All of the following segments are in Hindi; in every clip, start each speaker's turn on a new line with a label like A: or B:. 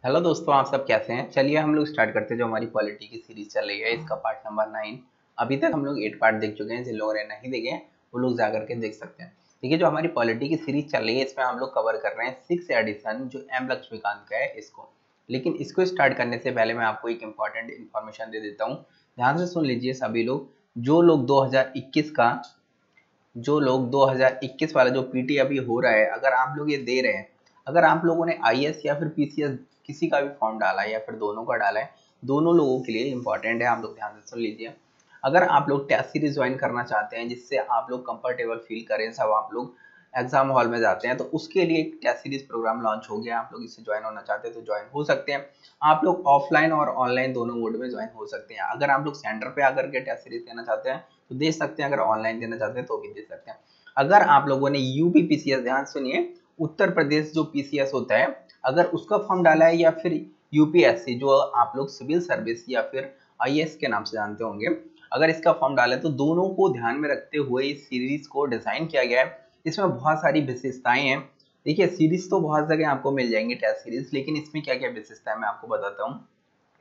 A: हेलो दोस्तों, आप सब कैसे हैं। चलिए हम लोग स्टार्ट करते हैं। जो हमारी पॉलिटी की सीरीज चल रही है, इसका पार्ट नंबर 9। अभी तक हम लोग 8 पार्ट देख चुके हैं। जिन लोगों ने नहीं देखे हैं वो लोग जा करके देख सकते हैं। देखिए, जो हमारी पॉलिटी की सीरीज चल रही है इसमें हम लोग कवर कर रहे हैं 6 एडिशन जो एम लक्ष्मीकांत का है इसको। लेकिन इसको स्टार्ट करने से पहले मैं आपको एक इंपॉर्टेंट इन्फॉर्मेशन दे देता हूँ। ध्यान से सुन लीजिए सभी लोग। जो लोग 2021 वाला जो पीटी अभी हो रहा है, अगर आप लोग ये दे रहे हैं, अगर आप लोगों ने आईएएस या फिर पीसीएस किसी का भी फॉर्म डाला है या फिर दोनों का डाला है, दोनों लोगों के लिए इंपॉर्टेंट है। आप लोग ध्यान से सुन लीजिए। अगर आप लोग टेस्ट सीरीज ज्वाइन करना चाहते हैं जिससे आप लोग कंफर्टेबल फील करें, सब आप लोग एग्जाम हॉल में जाते हैं, तो उसके लिए एक टेस्ट सीरीज प्रोग्राम लॉन्च हो गया। आप लोग इससे ज्वाइन होना चाहते हैं तो ज्वाइन हो सकते हैं। आप लोग ऑफलाइन और ऑनलाइन दोनों मोड में ज्वाइन हो सकते हैं। अगर आप लोग सेंटर पे आकर के टेस्ट सीरीज देना चाहते हैं तो दे सकते हैं, अगर ऑनलाइन देना चाहते हैं तो भी दे सकते हैं। अगर आप लोगों ने यूपी पीसीएस, ध्यान सुनिए, उत्तर प्रदेश जो पीसीएस होता है, अगर उसका फॉर्म डाला है, या फिर यूपीएससी जो आप लोग सिविल सर्विस या फिर आईएएस के नाम से जानते होंगे, अगर इसका फॉर्म डाला है तो दोनों को ध्यान में रखते हुए इस सीरीज को डिजाइन किया गया है। इसमें बहुत सारी विशेषताएं हैं। देखिए, सीरीज तो बहुत जगह आपको मिल जाएंगी टेस्ट सीरीज, लेकिन इसमें क्या क्या विशेषता है मैं आपको बताता हूँ।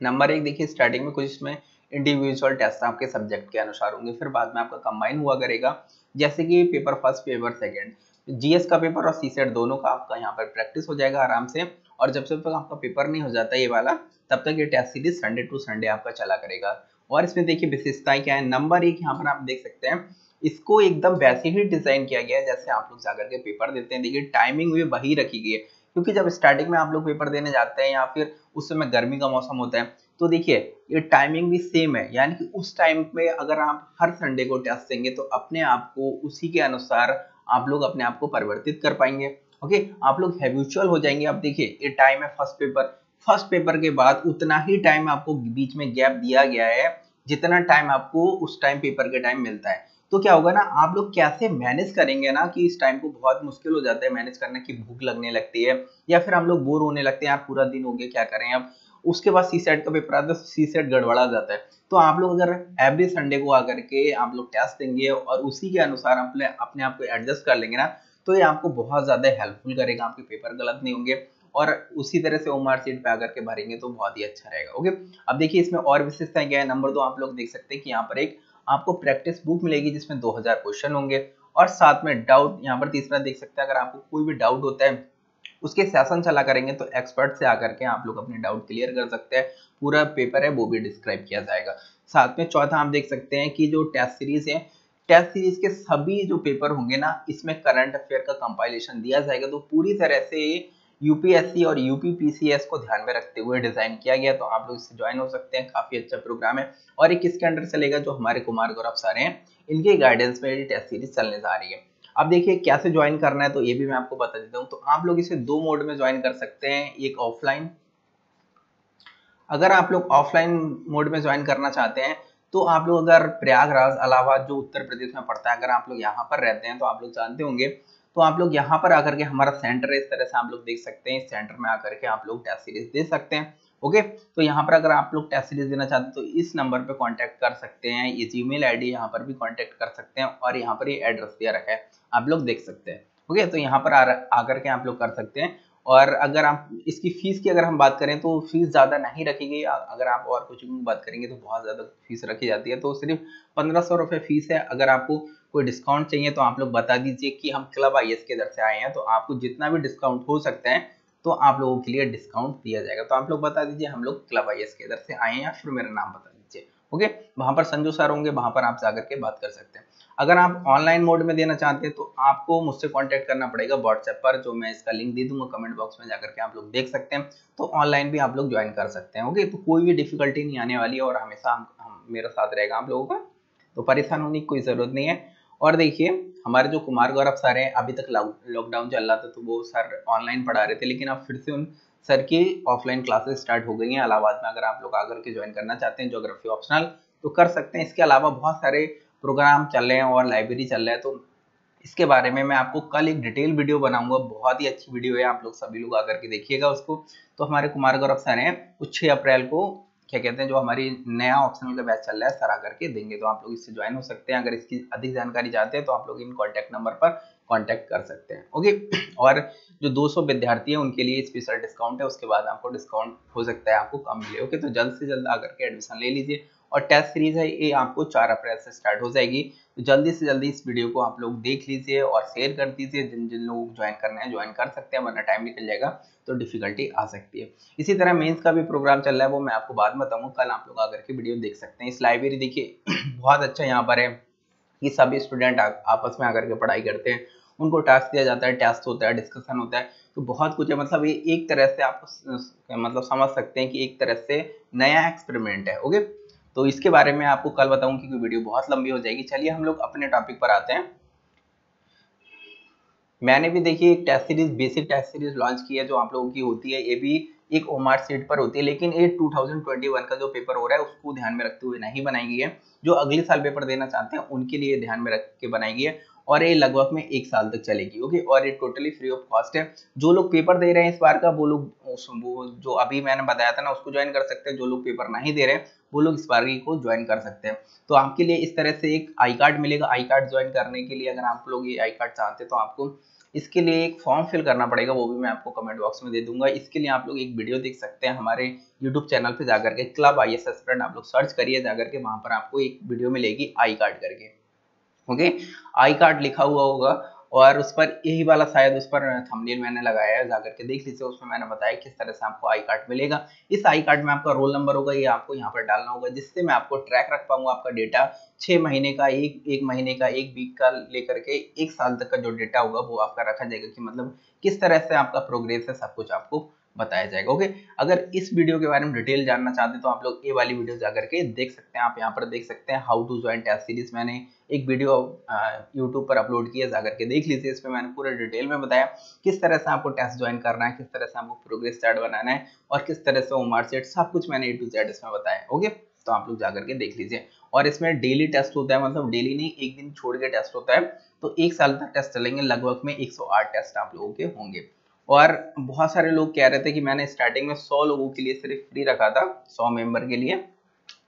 A: नंबर एक, देखिए स्टार्टिंग में कुछ इसमें इंडिविजुअल टेस्ट आपके सब्जेक्ट के अनुसार होंगे, फिर बाद में आपका कंबाइन हुआ करेगा। जैसे कि paper first, paper second, GS का पेपर और सीसेट दोनों का आपका यहाँ पर प्रैक्टिस हो जाएगा आराम से। और जब तक आपका पेपर नहीं हो जाता ये वाला, तब तक ये test series Sunday to Sunday आपका चला करेगा। और इसमें देखिए विशेषताएं क्या है। नंबर एक, यहाँ पर आप देख सकते हैं, इसको एकदम वैसे ही डिजाइन किया गया है जैसे आप लोग जाकर के पेपर देते हैं। देखिए टाइमिंग भी वही रखी गई है, क्योंकि जब स्टार्टिंग में आप लोग पेपर देने जाते हैं या फिर उस समय गर्मी का मौसम होता है, तो देखिए ये टाइमिंग भी सेम है। यानी कि उस टाइम में अगर आप हर संडे को टेस्ट देंगे तो अपने आप को उसी के अनुसार आप लोग अपने आप को परिवर्तित कर पाएंगे। ओके, आप लोग हैबिचुअल हो जाएंगे। अब देखिए ये टाइम है फर्स्ट पेपर के बाद उतना ही टाइम आपको बीच में गैप दिया गया है जितना टाइम आपको उस टाइम पेपर के टाइम मिलता है। तो क्या होगा ना, आप लोग कैसे मैनेज करेंगे ना, कि इस टाइम को बहुत मुश्किल हो जाता है मैनेज करने की, भूख लगने लगती है या फिर हम लोग बोर होने लगते हैं, यार पूरा दिन हो गया क्या करें अब। उसके बाद सी सेट का पेपर आता है, सी सेट गड़बड़ा जाता है। तो आप लोग अगर एवरी संडे को आकर के आप लोग टेस्ट देंगे और उसी के अनुसार अपने आप को एडजस्ट कर लेंगे ना, तो ये आपको बहुत ज्यादा हेल्पफुल करेगा। आपके पेपर गलत नहीं होंगे और उसी तरह से ओमार सीट पे आकर के भरेंगे तो बहुत ही अच्छा रहेगा। ओके, अब देखिए इसमें और विशेषताएं क्या है। नंबर 2, आप लोग देख सकते हैं कि यहाँ पर एक आपको प्रैक्टिस बुक मिलेगी जिसमें 2000 क्वेश्चन होंगे और साथ में डाउट। यहाँ पर तीसरा देख सकते हैं, अगर आपको कोई भी डाउट होता है उसके सेशन चला करेंगे तो एक्सपर्ट से आकर के आप लोग अपने डाउट क्लियर कर सकते हैं। पूरा पेपर है वो भी डिस्क्राइब किया जाएगा। साथ में चौथा आप देख सकते हैं कि जो टेस्ट सीरीज है, टेस्ट सीरीज के सभी जो पेपर होंगे ना, इसमें करंट अफेयर का कंपाइलेशन दिया जाएगा। तो पूरी तरह से यूपीएससी और यूपीपीसीएस को ध्यान में रखते हुए डिजाइन किया गया। तो आप लोग इससे ज्वाइन हो सकते हैं, काफी अच्छा प्रोग्राम है। और एक इसके अंडर चलेगा जो हमारे कुमार गौरव सर हैं, इनके गाइडेंस में ये टेस्ट सीरीज चलने जा रही है। अब देखिए कैसे ज्वाइन करना है, तो ये भी मैं आपको बता देता हूँ। तो आप लोग इसे दो मोड में ज्वाइन कर सकते हैं, एक ऑफलाइन। अगर आप लोग ऑफलाइन मोड में ज्वाइन करना चाहते हैं तो आप लोग अगर प्रयागराज इलाहाबाद जो उत्तर प्रदेश में पड़ता है, अगर आप लोग यहाँ पर रहते हैं तो आप लोग जानते होंगे, तो आप लोग यहाँ पर आकर के हमारा सेंटर है, इस तरह से आप लोग देख सकते हैं। इस सेंटर में आकर के आप लोग टेस्ट सीरीज दे सकते हैं। ओके, तो यहाँ पर अगर आप लोग टेस्ट सीरीज देना चाहते हैं तो इस नंबर पे कांटेक्ट कर सकते हैं। ये जीमेल आईडी यहाँ पर भी कांटेक्ट कर सकते हैं और यहाँ पर ये एड्रेस दिया रखा है, आप लोग देख सकते हैं। ओके, तो यहाँ पर आकर के आप लोग कर सकते हैं। और अगर आप इसकी फीस की अगर हम बात करें तो फीस ज़्यादा नहीं रखी गई। अगर आप और कोचिंग की बात करेंगे तो बहुत ज़्यादा फीस रखी जाती है, तो सिर्फ 1500 रुपये फीस है। अगर आपको कोई डिस्काउंट चाहिए तो आप लोग बता दीजिए कि हम क्लब आईएएस के दर से आए हैं, तो आपको जितना भी डिस्काउंट हो सकता है तो आप लोगों के लिए डिस्काउंट दिया जाएगा। तो आप लोग बता दीजिए हम लोग क्लब आईएएस के दर से आए हैं, या फिर मेरा नाम बता दीजिए। ओके, वहां पर संजू सर होंगे, वहां पर आप जाकर के बात कर सकते हैं। अगर आप ऑनलाइन मोड में देना चाहते हैं तो आपको मुझसे कांटेक्ट करना पड़ेगा व्हाट्सएप पर, जो मैं इसका लिंक दे दूंगा कमेंट बॉक्स में, जाकर के आप लोग देख सकते हैं। तो ऑनलाइन भी आप लोग ज्वाइन कर सकते हैं। ओके, तो कोई भी डिफिकल्टी नहीं आने वाली है और हमेशा हम मेरा साथ रहेगा आप लोगों का, तो परेशान होने की कोई जरूरत नहीं है। और देखिए हमारे जो कुमार गौरव सर हैं, अभी तक लॉकडाउन चल रहा था तो वो सर ऑनलाइन पढ़ा रहे थे, लेकिन अब फिर से उन सर की ऑफलाइन क्लासेस स्टार्ट हो गई हैं इलाहाबाद में। अगर आप लोग आकर के ज्वाइन करना चाहते हैं ज्योग्राफी ऑप्शनल तो कर सकते हैं। इसके अलावा बहुत सारे प्रोग्राम चल रहे हैं और लाइब्रेरी चल रहा है, तो इसके बारे में मैं आपको कल एक डिटेल वीडियो बनाऊंगा। बहुत ही अच्छी वीडियो है, आप लोग सभी लोग आकर के देखिएगा उसको। तो हमारे कुमार गौरव सर हैं, कुछ 6 अप्रैल को क्या कहते हैं, जो हमारी नया ऑप्शनल का बैच चल रहा है, सर आकर के देंगे। तो आप लोग इससे ज्वाइन हो सकते हैं। अगर इसकी अधिक जानकारी चाहते हैं तो आप लोग इन कॉन्टैक्ट नंबर पर कांटेक्ट कर सकते हैं। ओके, और जो 200 विद्यार्थी हैं उनके लिए स्पेशल डिस्काउंट है, उसके बाद आपको डिस्काउंट हो सकता है आपको कम मिले। ओके, तो जल्द से जल्द आकर के एडमिशन ले लीजिए। और टेस्ट सीरीज है ये आपको 4 अप्रैल से स्टार्ट हो जाएगी, तो जल्दी से जल्दी इस वीडियो को आप लोग देख लीजिए और शेयर कर दीजिए। जिन जिन लोग ज्वाइन करना है ज्वाइन कर सकते हैं, वरना टाइम निकल जाएगा तो डिफिकल्टी आ सकती है। इसी तरह मेंस का भी प्रोग्राम चल रहा है, वो मैं आपको बाद में बताऊंगा, कल आप लोग आकर के वीडियो देख सकते हैं। इस लाइब्रेरी देखिए बहुत अच्छा यहाँ पर है कि सभी स्टूडेंट आपस में आकर के पढ़ाई करते हैं, उनको टास्क दिया जाता है, टेस्ट होता है, डिस्कशन होता है, तो बहुत कुछ है। मतलब ये एक तरह से आपको मतलब समझ सकते हैं कि एक तरह से नया एक्सपेरिमेंट है। ओके, तो इसके बारे में आपको कल बताऊं क्योंकि वीडियो बहुत लंबी हो जाएगी। चलिए हम लोग अपने टॉपिक पर आते हैं। मैंने भी देखिए एक test series, basic test series launch की है जो आप लोगों की होती है, ये भी एक ओमार सीट पर होती है, लेकिन ये 2021 का जो पेपर हो रहा है उसको ध्यान में रखते हुए नहीं बनाई गई है। जो अगले साल पेपर देना चाहते हैं उनके लिए ध्यान में रख के बनाई गई है, और ये लगभग में 1 साल तक चलेगी। ओके, और ये टोटली फ्री ऑफ कॉस्ट है। जो लोग पेपर दे रहे हैं इस बार का, वो लोग वो जो अभी मैंने बताया था ना उसको ज्वाइन कर सकते हैं। जो लोग पेपर नहीं दे रहे हैं वो लोग इस बार को ज्वाइन कर सकते हैं। तो आपके लिए इस तरह से एक आई कार्ड मिलेगा। आई कार्ड ज्वाइन करने के लिए अगर आप लोग ये आई कार्ड चाहते हैं तो आपको इसके लिए एक फॉर्म फिल करना पड़ेगा, वो भी मैं आपको कमेंट बॉक्स में दे दूंगा। इसके लिए आप लोग एक वीडियो देख सकते हैं हमारे यूट्यूब चैनल पे जाकर के, क्लब IAS एस्पिरेंट आप लोग सर्च करिए जाकर के, वहां पर आपको एक वीडियो मिलेगी आई कार्ड करके। ओके, आई कार्ड लिखा हुआ होगा और उस पर यही वाला शायद उस पर थंबनेल मैंने लगाया है, जाकर के देख लीजिए। उसमें मैंने बताया किस तरह से आपको आई कार्ड मिलेगा। इस आई कार्ड में आपका रोल नंबर होगा, ये आपको यहाँ पर डालना होगा, जिससे मैं आपको ट्रैक रख पाऊंगा आपका डेटा। 6 महीने का, एक महीने का, एक वीक का लेकर के 1 साल तक का जो डेटा होगा वो आपका रखा जाएगा, कि मतलब किस तरह से आपका प्रोग्रेस है, सब कुछ आपको बताया जाएगा। ओके, अगर इस वीडियो के बारे में डिटेल जानना चाहते हैं तो आप लोग ये वाली वीडियो जाकर के देख सकते हैं। आप यहाँ पर देख सकते हैं how to join test series, मैंने एक वीडियो यूट्यूब पर अपलोड किया, जाकर के देख लीजिए। इसमें मैंने पूरे डिटेल में बताया किस तरह से आपको टेस्ट ज्वाइन करना है, किस तरह से आपको प्रोग्रेस चार्ट बनाना है, और किस तरह से ओमार सेट, सब कुछ मैंने A to Z इसमें बताया। ओके, तो आप लोग जाकर के देख लीजिए। और इसमें डेली टेस्ट होता है, मतलब डेली नहीं, एक दिन छोड़ के टेस्ट होता है। तो 1 साल तक टेस्ट चलेंगे, लगभग में 108 टेस्ट आप लोगों के होंगे। और बहुत सारे लोग कह रहे थे कि मैंने स्टार्टिंग में 100 लोगों के लिए सिर्फ फ्री रखा था, 100 मेंबर के लिए,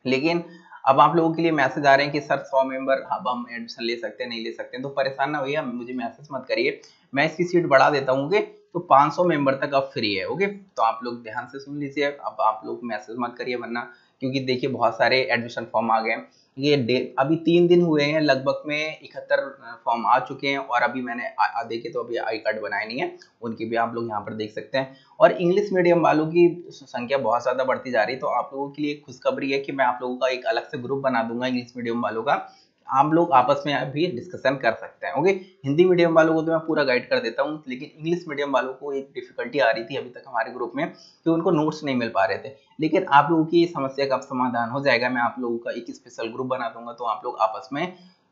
A: लेकिन अब आप लोगों के लिए मैसेज आ रहे हैं कि सर 100 मेंबर अब हम एडमिशन ले सकते हैं, नहीं ले सकते हैं। तो परेशान ना होइए, मुझे मैसेज मत करिए, मैं इसकी सीट बढ़ा देता हूँ। तो 500 मेंबर तक अब फ्री है। ओके, तो आप लोग ध्यान से सुन लीजिए, अब आप लोग मैसेज मत करिए, वरना क्योंकि देखिए बहुत सारे एडमिशन फॉर्म आ गए हैं। ये अभी 3 दिन हुए हैं, लगभग में 71 फॉर्म आ चुके हैं, और अभी मैंने देखे तो अभी आई कार्ड बनाए नहीं है, उनकी भी आप लोग यहाँ पर देख सकते हैं। और इंग्लिश मीडियम वालों की संख्या बहुत ज़्यादा बढ़ती जा रही है, तो आप लोगों के लिए खुशखबरी है कि मैं आप लोगों का एक अलग से ग्रुप बना दूंगा इंग्लिश मीडियम वालों का, आप लोग आपस में भी डिस्कशन कर सकते हैं। ओके, हिंदी मीडियम वालों को तो मैं पूरा गाइड कर देता हूँ, लेकिन इंग्लिश मीडियम वालों को एक डिफिकल्टी आ रही थी अभी तक हमारे ग्रुप में कि उनको नोट्स नहीं मिल पा रहे थे, लेकिन आप लोगों की समस्या का समाधान हो जाएगा। मैं आप लोगों का एक स्पेशल ग्रुप बना दूंगा, तो आप लोग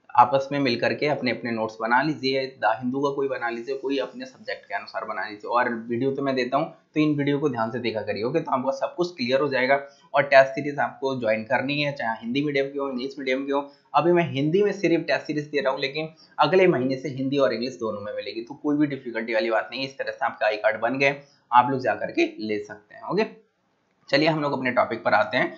A: आपस में मिलकर के अपने अपने नोट्स बना लीजिए। द हिंदू का कोई बना लीजिए, कोई अपने सब्जेक्ट के अनुसार बना लीजिए। और वीडियो तो मैं देता हूँ, तो इन वीडियो को ध्यान से देखा करिए। ओके, तो आपको सब कुछ क्लियर हो जाएगा। और टेस्ट सीरीज आपको ज्वाइन करनी है, चाहे हिंदी मीडियम की हो, इंग्लिश मीडियम की हो। अभी मैं हिंदी में सिर्फ टेस्ट सीरीज दे रहा हूँ, लेकिन अगले महीने से हिंदी और इंग्लिश दोनों में मिलेगी, तो कोई भी डिफिकल्टी वाली बात नहीं है। इस तरह से आपका आई कार्ड बन गए, आप लोग जाकर के ले सकते हैं। ओके, चलिए हम लोग अपने टॉपिक पर आते हैं।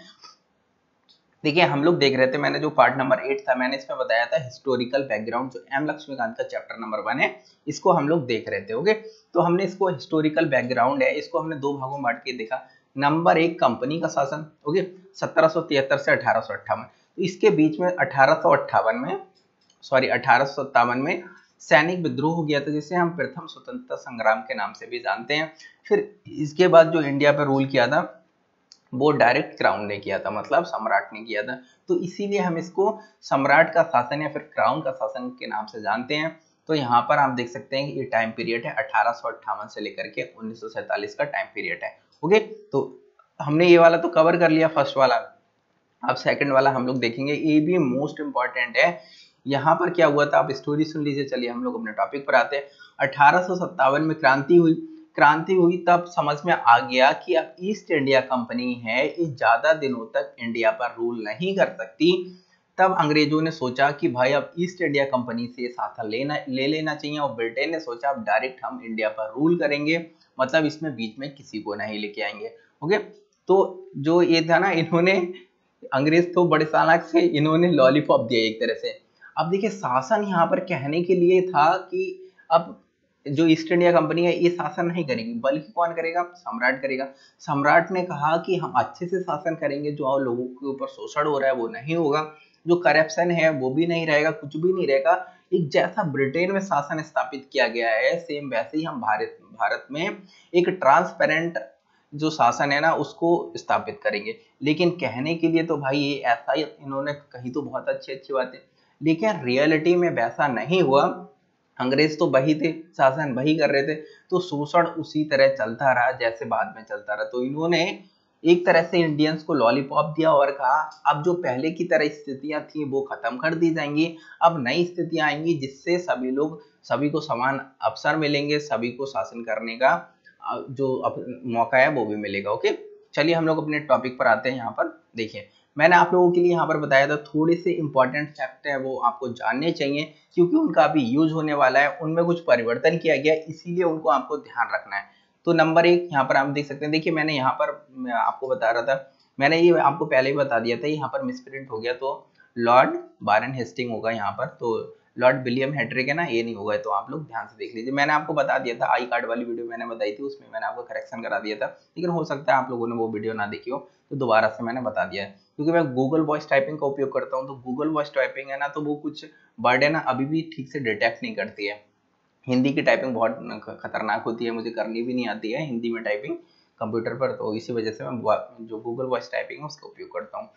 A: देखिए हम लोग देख रहे थे, मैंने जो पार्ट नंबर 8 था, मैंने इसमें बताया था हिस्टोरिकल बैकग्राउंड, जो एम लक्ष्मीकांत का चैप्टर नंबर 1 है, इसको हम लोग देख रहे थे। ओके, तो हमने इसको हिस्टोरिकल बैकग्राउंड है, इसको हमने 2 भागों में बांट के देखा। नंबर 1 कंपनी का शासन, ओके, 1773 से 1858। तो इसके बीच में 1857 में सैनिक विद्रोह हो गया था, जिसे हम प्रथम स्वतंत्रता संग्राम के नाम से भी जानते हैं। फिर इसके बाद जो इंडिया पर रूल किया था वो डायरेक्ट क्राउन ने किया था, मतलब सम्राट ने किया था। तो इसीलिए हम इसको सम्राट का शासन या फिर क्राउन का शासन के नाम से जानते हैं। तो यहाँ पर आप देख सकते हैं कि ये टाइम पीरियड है 1858 से लेकर के 1947 का टाइम पीरियड है। ओके, तो हमने ये वाला तो कवर कर लिया, फर्स्ट वाला। अब सेकंड वाला हम लोग देखेंगे, ये भी मोस्ट इंपॉर्टेंट है। यहाँ पर क्या हुआ था, आप स्टोरी सुन लीजिए। चलिए हम लोग अपने टॉपिक पर आते हैं। 1857 में क्रांति हुई तब समझ में आ गया कि अब ईस्ट इंडिया कंपनी है, ये ज्यादा दिनों तक इंडिया पर रूल नहीं कर सकती। तब अंग्रेजों ने सोचा कि भाई अब ईस्ट इंडिया कंपनी से साथ ले लेना चाहिए, और ब्रिटेन ने सोचा अब डायरेक्ट हम इंडिया पर रूल करेंगे, मतलब इसमें बीच में किसी को नहीं लेके आएंगे। ओके, तो जो ये था ना, इन्होंने अंग्रेज तो बड़े चालाक से, इन्होंने लॉलीपॉप दिया एक तरह से। अब देखिए शासन यहाँ पर कहने के लिए था कि अब जो ईस्ट इंडिया कंपनी है ये शासन नहीं करेगी, बल्कि कौन करेगा? सम्राट करेगा। सम्राट ने कहा कि हम अच्छे से शासन करेंगे, जो लोगों के ऊपर शोषण हो रहा है वो नहीं होगा, जो करप्शन है वो भी नहीं रहेगा, कुछ भी नहीं रहेगा। एक जैसा ब्रिटेन में शासन स्थापित किया गया है, सेम वैसे ही हम भारत में एक ट्रांसपेरेंट जो शासन है ना उसको स्थापित करेंगे। लेकिन कहने के लिए तो भाई ये ऐसा ही इन्होंने कही तो बहुत अच्छी अच्छी बातें, लेकिन रियलिटी में वैसा नहीं हुआ। अंग्रेज तो वही थे, शासन वही कर रहे थे, तो शोषण उसी तरह चलता रहा जैसे बाद में चलता रहा। तो इन्होंने एक तरह से इंडियंस को लॉलीपॉप दिया और कहा अब जो पहले की तरह स्थितियां थी वो खत्म कर दी जाएंगी, अब नई स्थितियां आएंगी जिससे सभी को समान अवसर मिलेंगे, सभी को शासन करने का जो मौका है वो भी मिलेगा। ओके, चलिए हम लोग अपने टॉपिक पर आते हैं। यहाँ पर देखिए मैंने आप लोगों के लिए यहाँ पर बताया था थोड़े से इंपॉर्टेंट फैक्ट है वो आपको जानने चाहिए, क्योंकि उनका अभी यूज होने वाला है, उनमें कुछ परिवर्तन किया गया है, इसीलिए उनको आपको ध्यान रखना है। तो नंबर 1 यहाँ पर आप देख सकते हैं। देखिए मैंने यहाँ पर आपको बता रहा था, मैंने ये आपको पहले ही बता दिया था, यहाँ पर मिसप्रिंट हो गया, तो लॉर्ड बारन हेस्टिंग होगा यहाँ पर, तो लॉर्ड विलियम हेड्रिक है ना, ये नहीं होगा। तो आप लोग ध्यान से देख लीजिए, मैंने आपको बता दिया था, आई कार्ड वाली वीडियो मैंने बताई थी, उसमें मैंने आपको करेक्शन करा दिया था, लेकिन हो सकता है आप लोगों ने वो वीडियो ना देखी हो, तो दोबारा से मैंने बता दिया है। क्योंकि मैं गूगल वॉइस टाइपिंग का उपयोग करता हूँ, तो गूगल वॉइस टाइपिंग है ना, तो वो कुछ वर्ड है ना अभी भी ठीक से डिटेक्ट नहीं करती है। हिंदी की टाइपिंग बहुत खतरनाक होती है, मुझे करनी भी नहीं आती है हिंदी में टाइपिंग कंप्यूटर पर, तो इसी वजह से मैं जो गूगल वॉइस टाइपिंग है उसका उपयोग करता हूँ।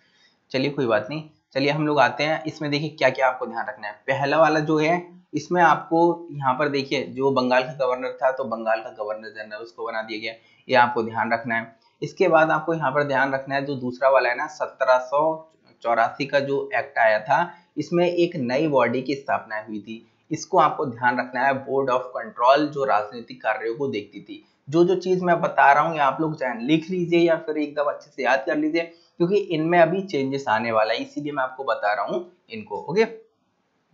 A: चलिए कोई बात नहीं, चलिए हम लोग आते हैं इसमें। देखिए क्या क्या आपको ध्यान रखना है। पहला वाला जो है इसमें आपको यहाँ पर देखिए जो बंगाल का गवर्नर था, तो बंगाल का गवर्नर जनरल उसको बना दिया गया, ये आपको ध्यान रखना है। इसके बाद आपको यहाँ पर ध्यान रखना है जो दूसरा वाला है ना, 1784 का जो एक्ट आया था, इसमें एक नई बॉडी की स्थापना हुई थी, इसको आपको ध्यान रखना है। बोर्ड ऑफ कंट्रोल जो राजनीतिक कार्यों को देखती थी। जो चीज मैं बता रहा हूँ ये आप लोग चाहे लिख लीजिए या फिर एकदम अच्छे से याद कर लीजिए, क्योंकि इनमें अभी चेंजेस आने वाला है, इसीलिए मैं आपको बता रहा हूँ इनको। ओके,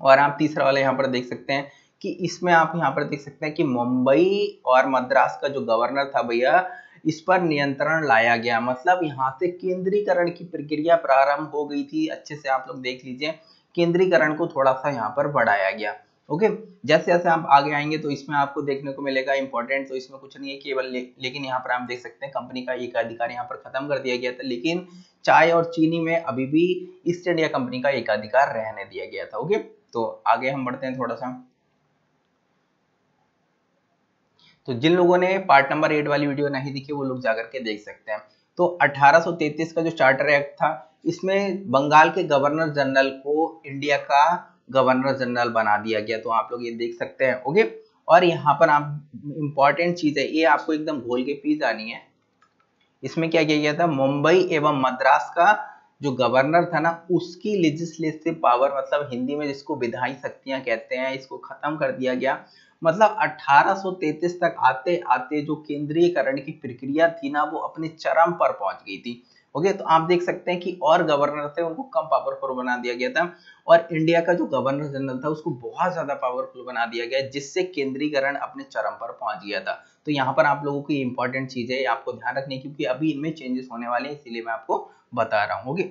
A: और आप तीसरा वाला यहाँ पर देख सकते हैं कि इसमें आप यहाँ पर देख सकते हैं कि मुंबई और मद्रास का जो गवर्नर था भैया, इस पर नियंत्रण लाया गया, मतलब यहाँ से केंद्रीकरण की प्रक्रिया प्रारंभ हो गई थी। अच्छे से आप लोग देख लीजिए, केंद्रीकरण को थोड़ा सा यहाँ पर बढ़ाया गया। ओके, जैसे जैसे आप आगे आएंगे तो इसमें आपको देखने को मिलेगा इंपॉर्टेंट, तो इसमें कुछ नहीं है केवल लेकिन यहाँ पर आप देख सकते हैं कंपनी का एक अधिकार यहाँ पर खत्म कर दिया गया था, लेकिन चाय और चीनी में अभी भी ईस्ट इंडिया कंपनी का एकाधिकार रहने दिया गया था। ओके, तो आगे हम बढ़ते हैं थोड़ा सा। तो जिन लोगों ने पार्ट नंबर 8 वाली वीडियो नहीं देखी वो लोग जाकर के देख सकते हैं। तो 1833 का जो चार्टर एक्ट था, इसमें बंगाल के गवर्नर जनरल को इंडिया का गवर्नर जनरल बना दिया गया, तो आप लोग ये देख सकते हैं। ओके, और यहाँ पर आप इंपॉर्टेंट चीज है, ये आपको एकदम घोल के पी जानी है। इसमें क्या किया गया था, मुंबई एवं मद्रास का जो गवर्नर था ना, उसकी लेजिस्लेटिव पावर, मतलब हिंदी में जिसको विधायी शक्तियां कहते हैं, इसको खत्म कर दिया गया। मतलब 1833 तक आते आते जो केंद्रीयकरण की प्रक्रिया थी ना, वो अपने चरम पर पहुंच गई थी। ओके, तो आप देख सकते हैं कि और गवर्नर थे उनको कम पावरफुल बना दिया गया था, और इंडिया का जो गवर्नर जनरल था उसको बहुत ज्यादा पावरफुल बना दिया गया, जिससे केंद्रीकरण अपने चरम पर पहुंच गया था। तो यहाँ पर आप लोगों की इंपॉर्टेंट चीज है, आपको ध्यान रखनी, क्योंकि अभी इनमें चेंजेस होने वाले हैं, इसीलिए मैं आपको बता रहा हूँ। ओके,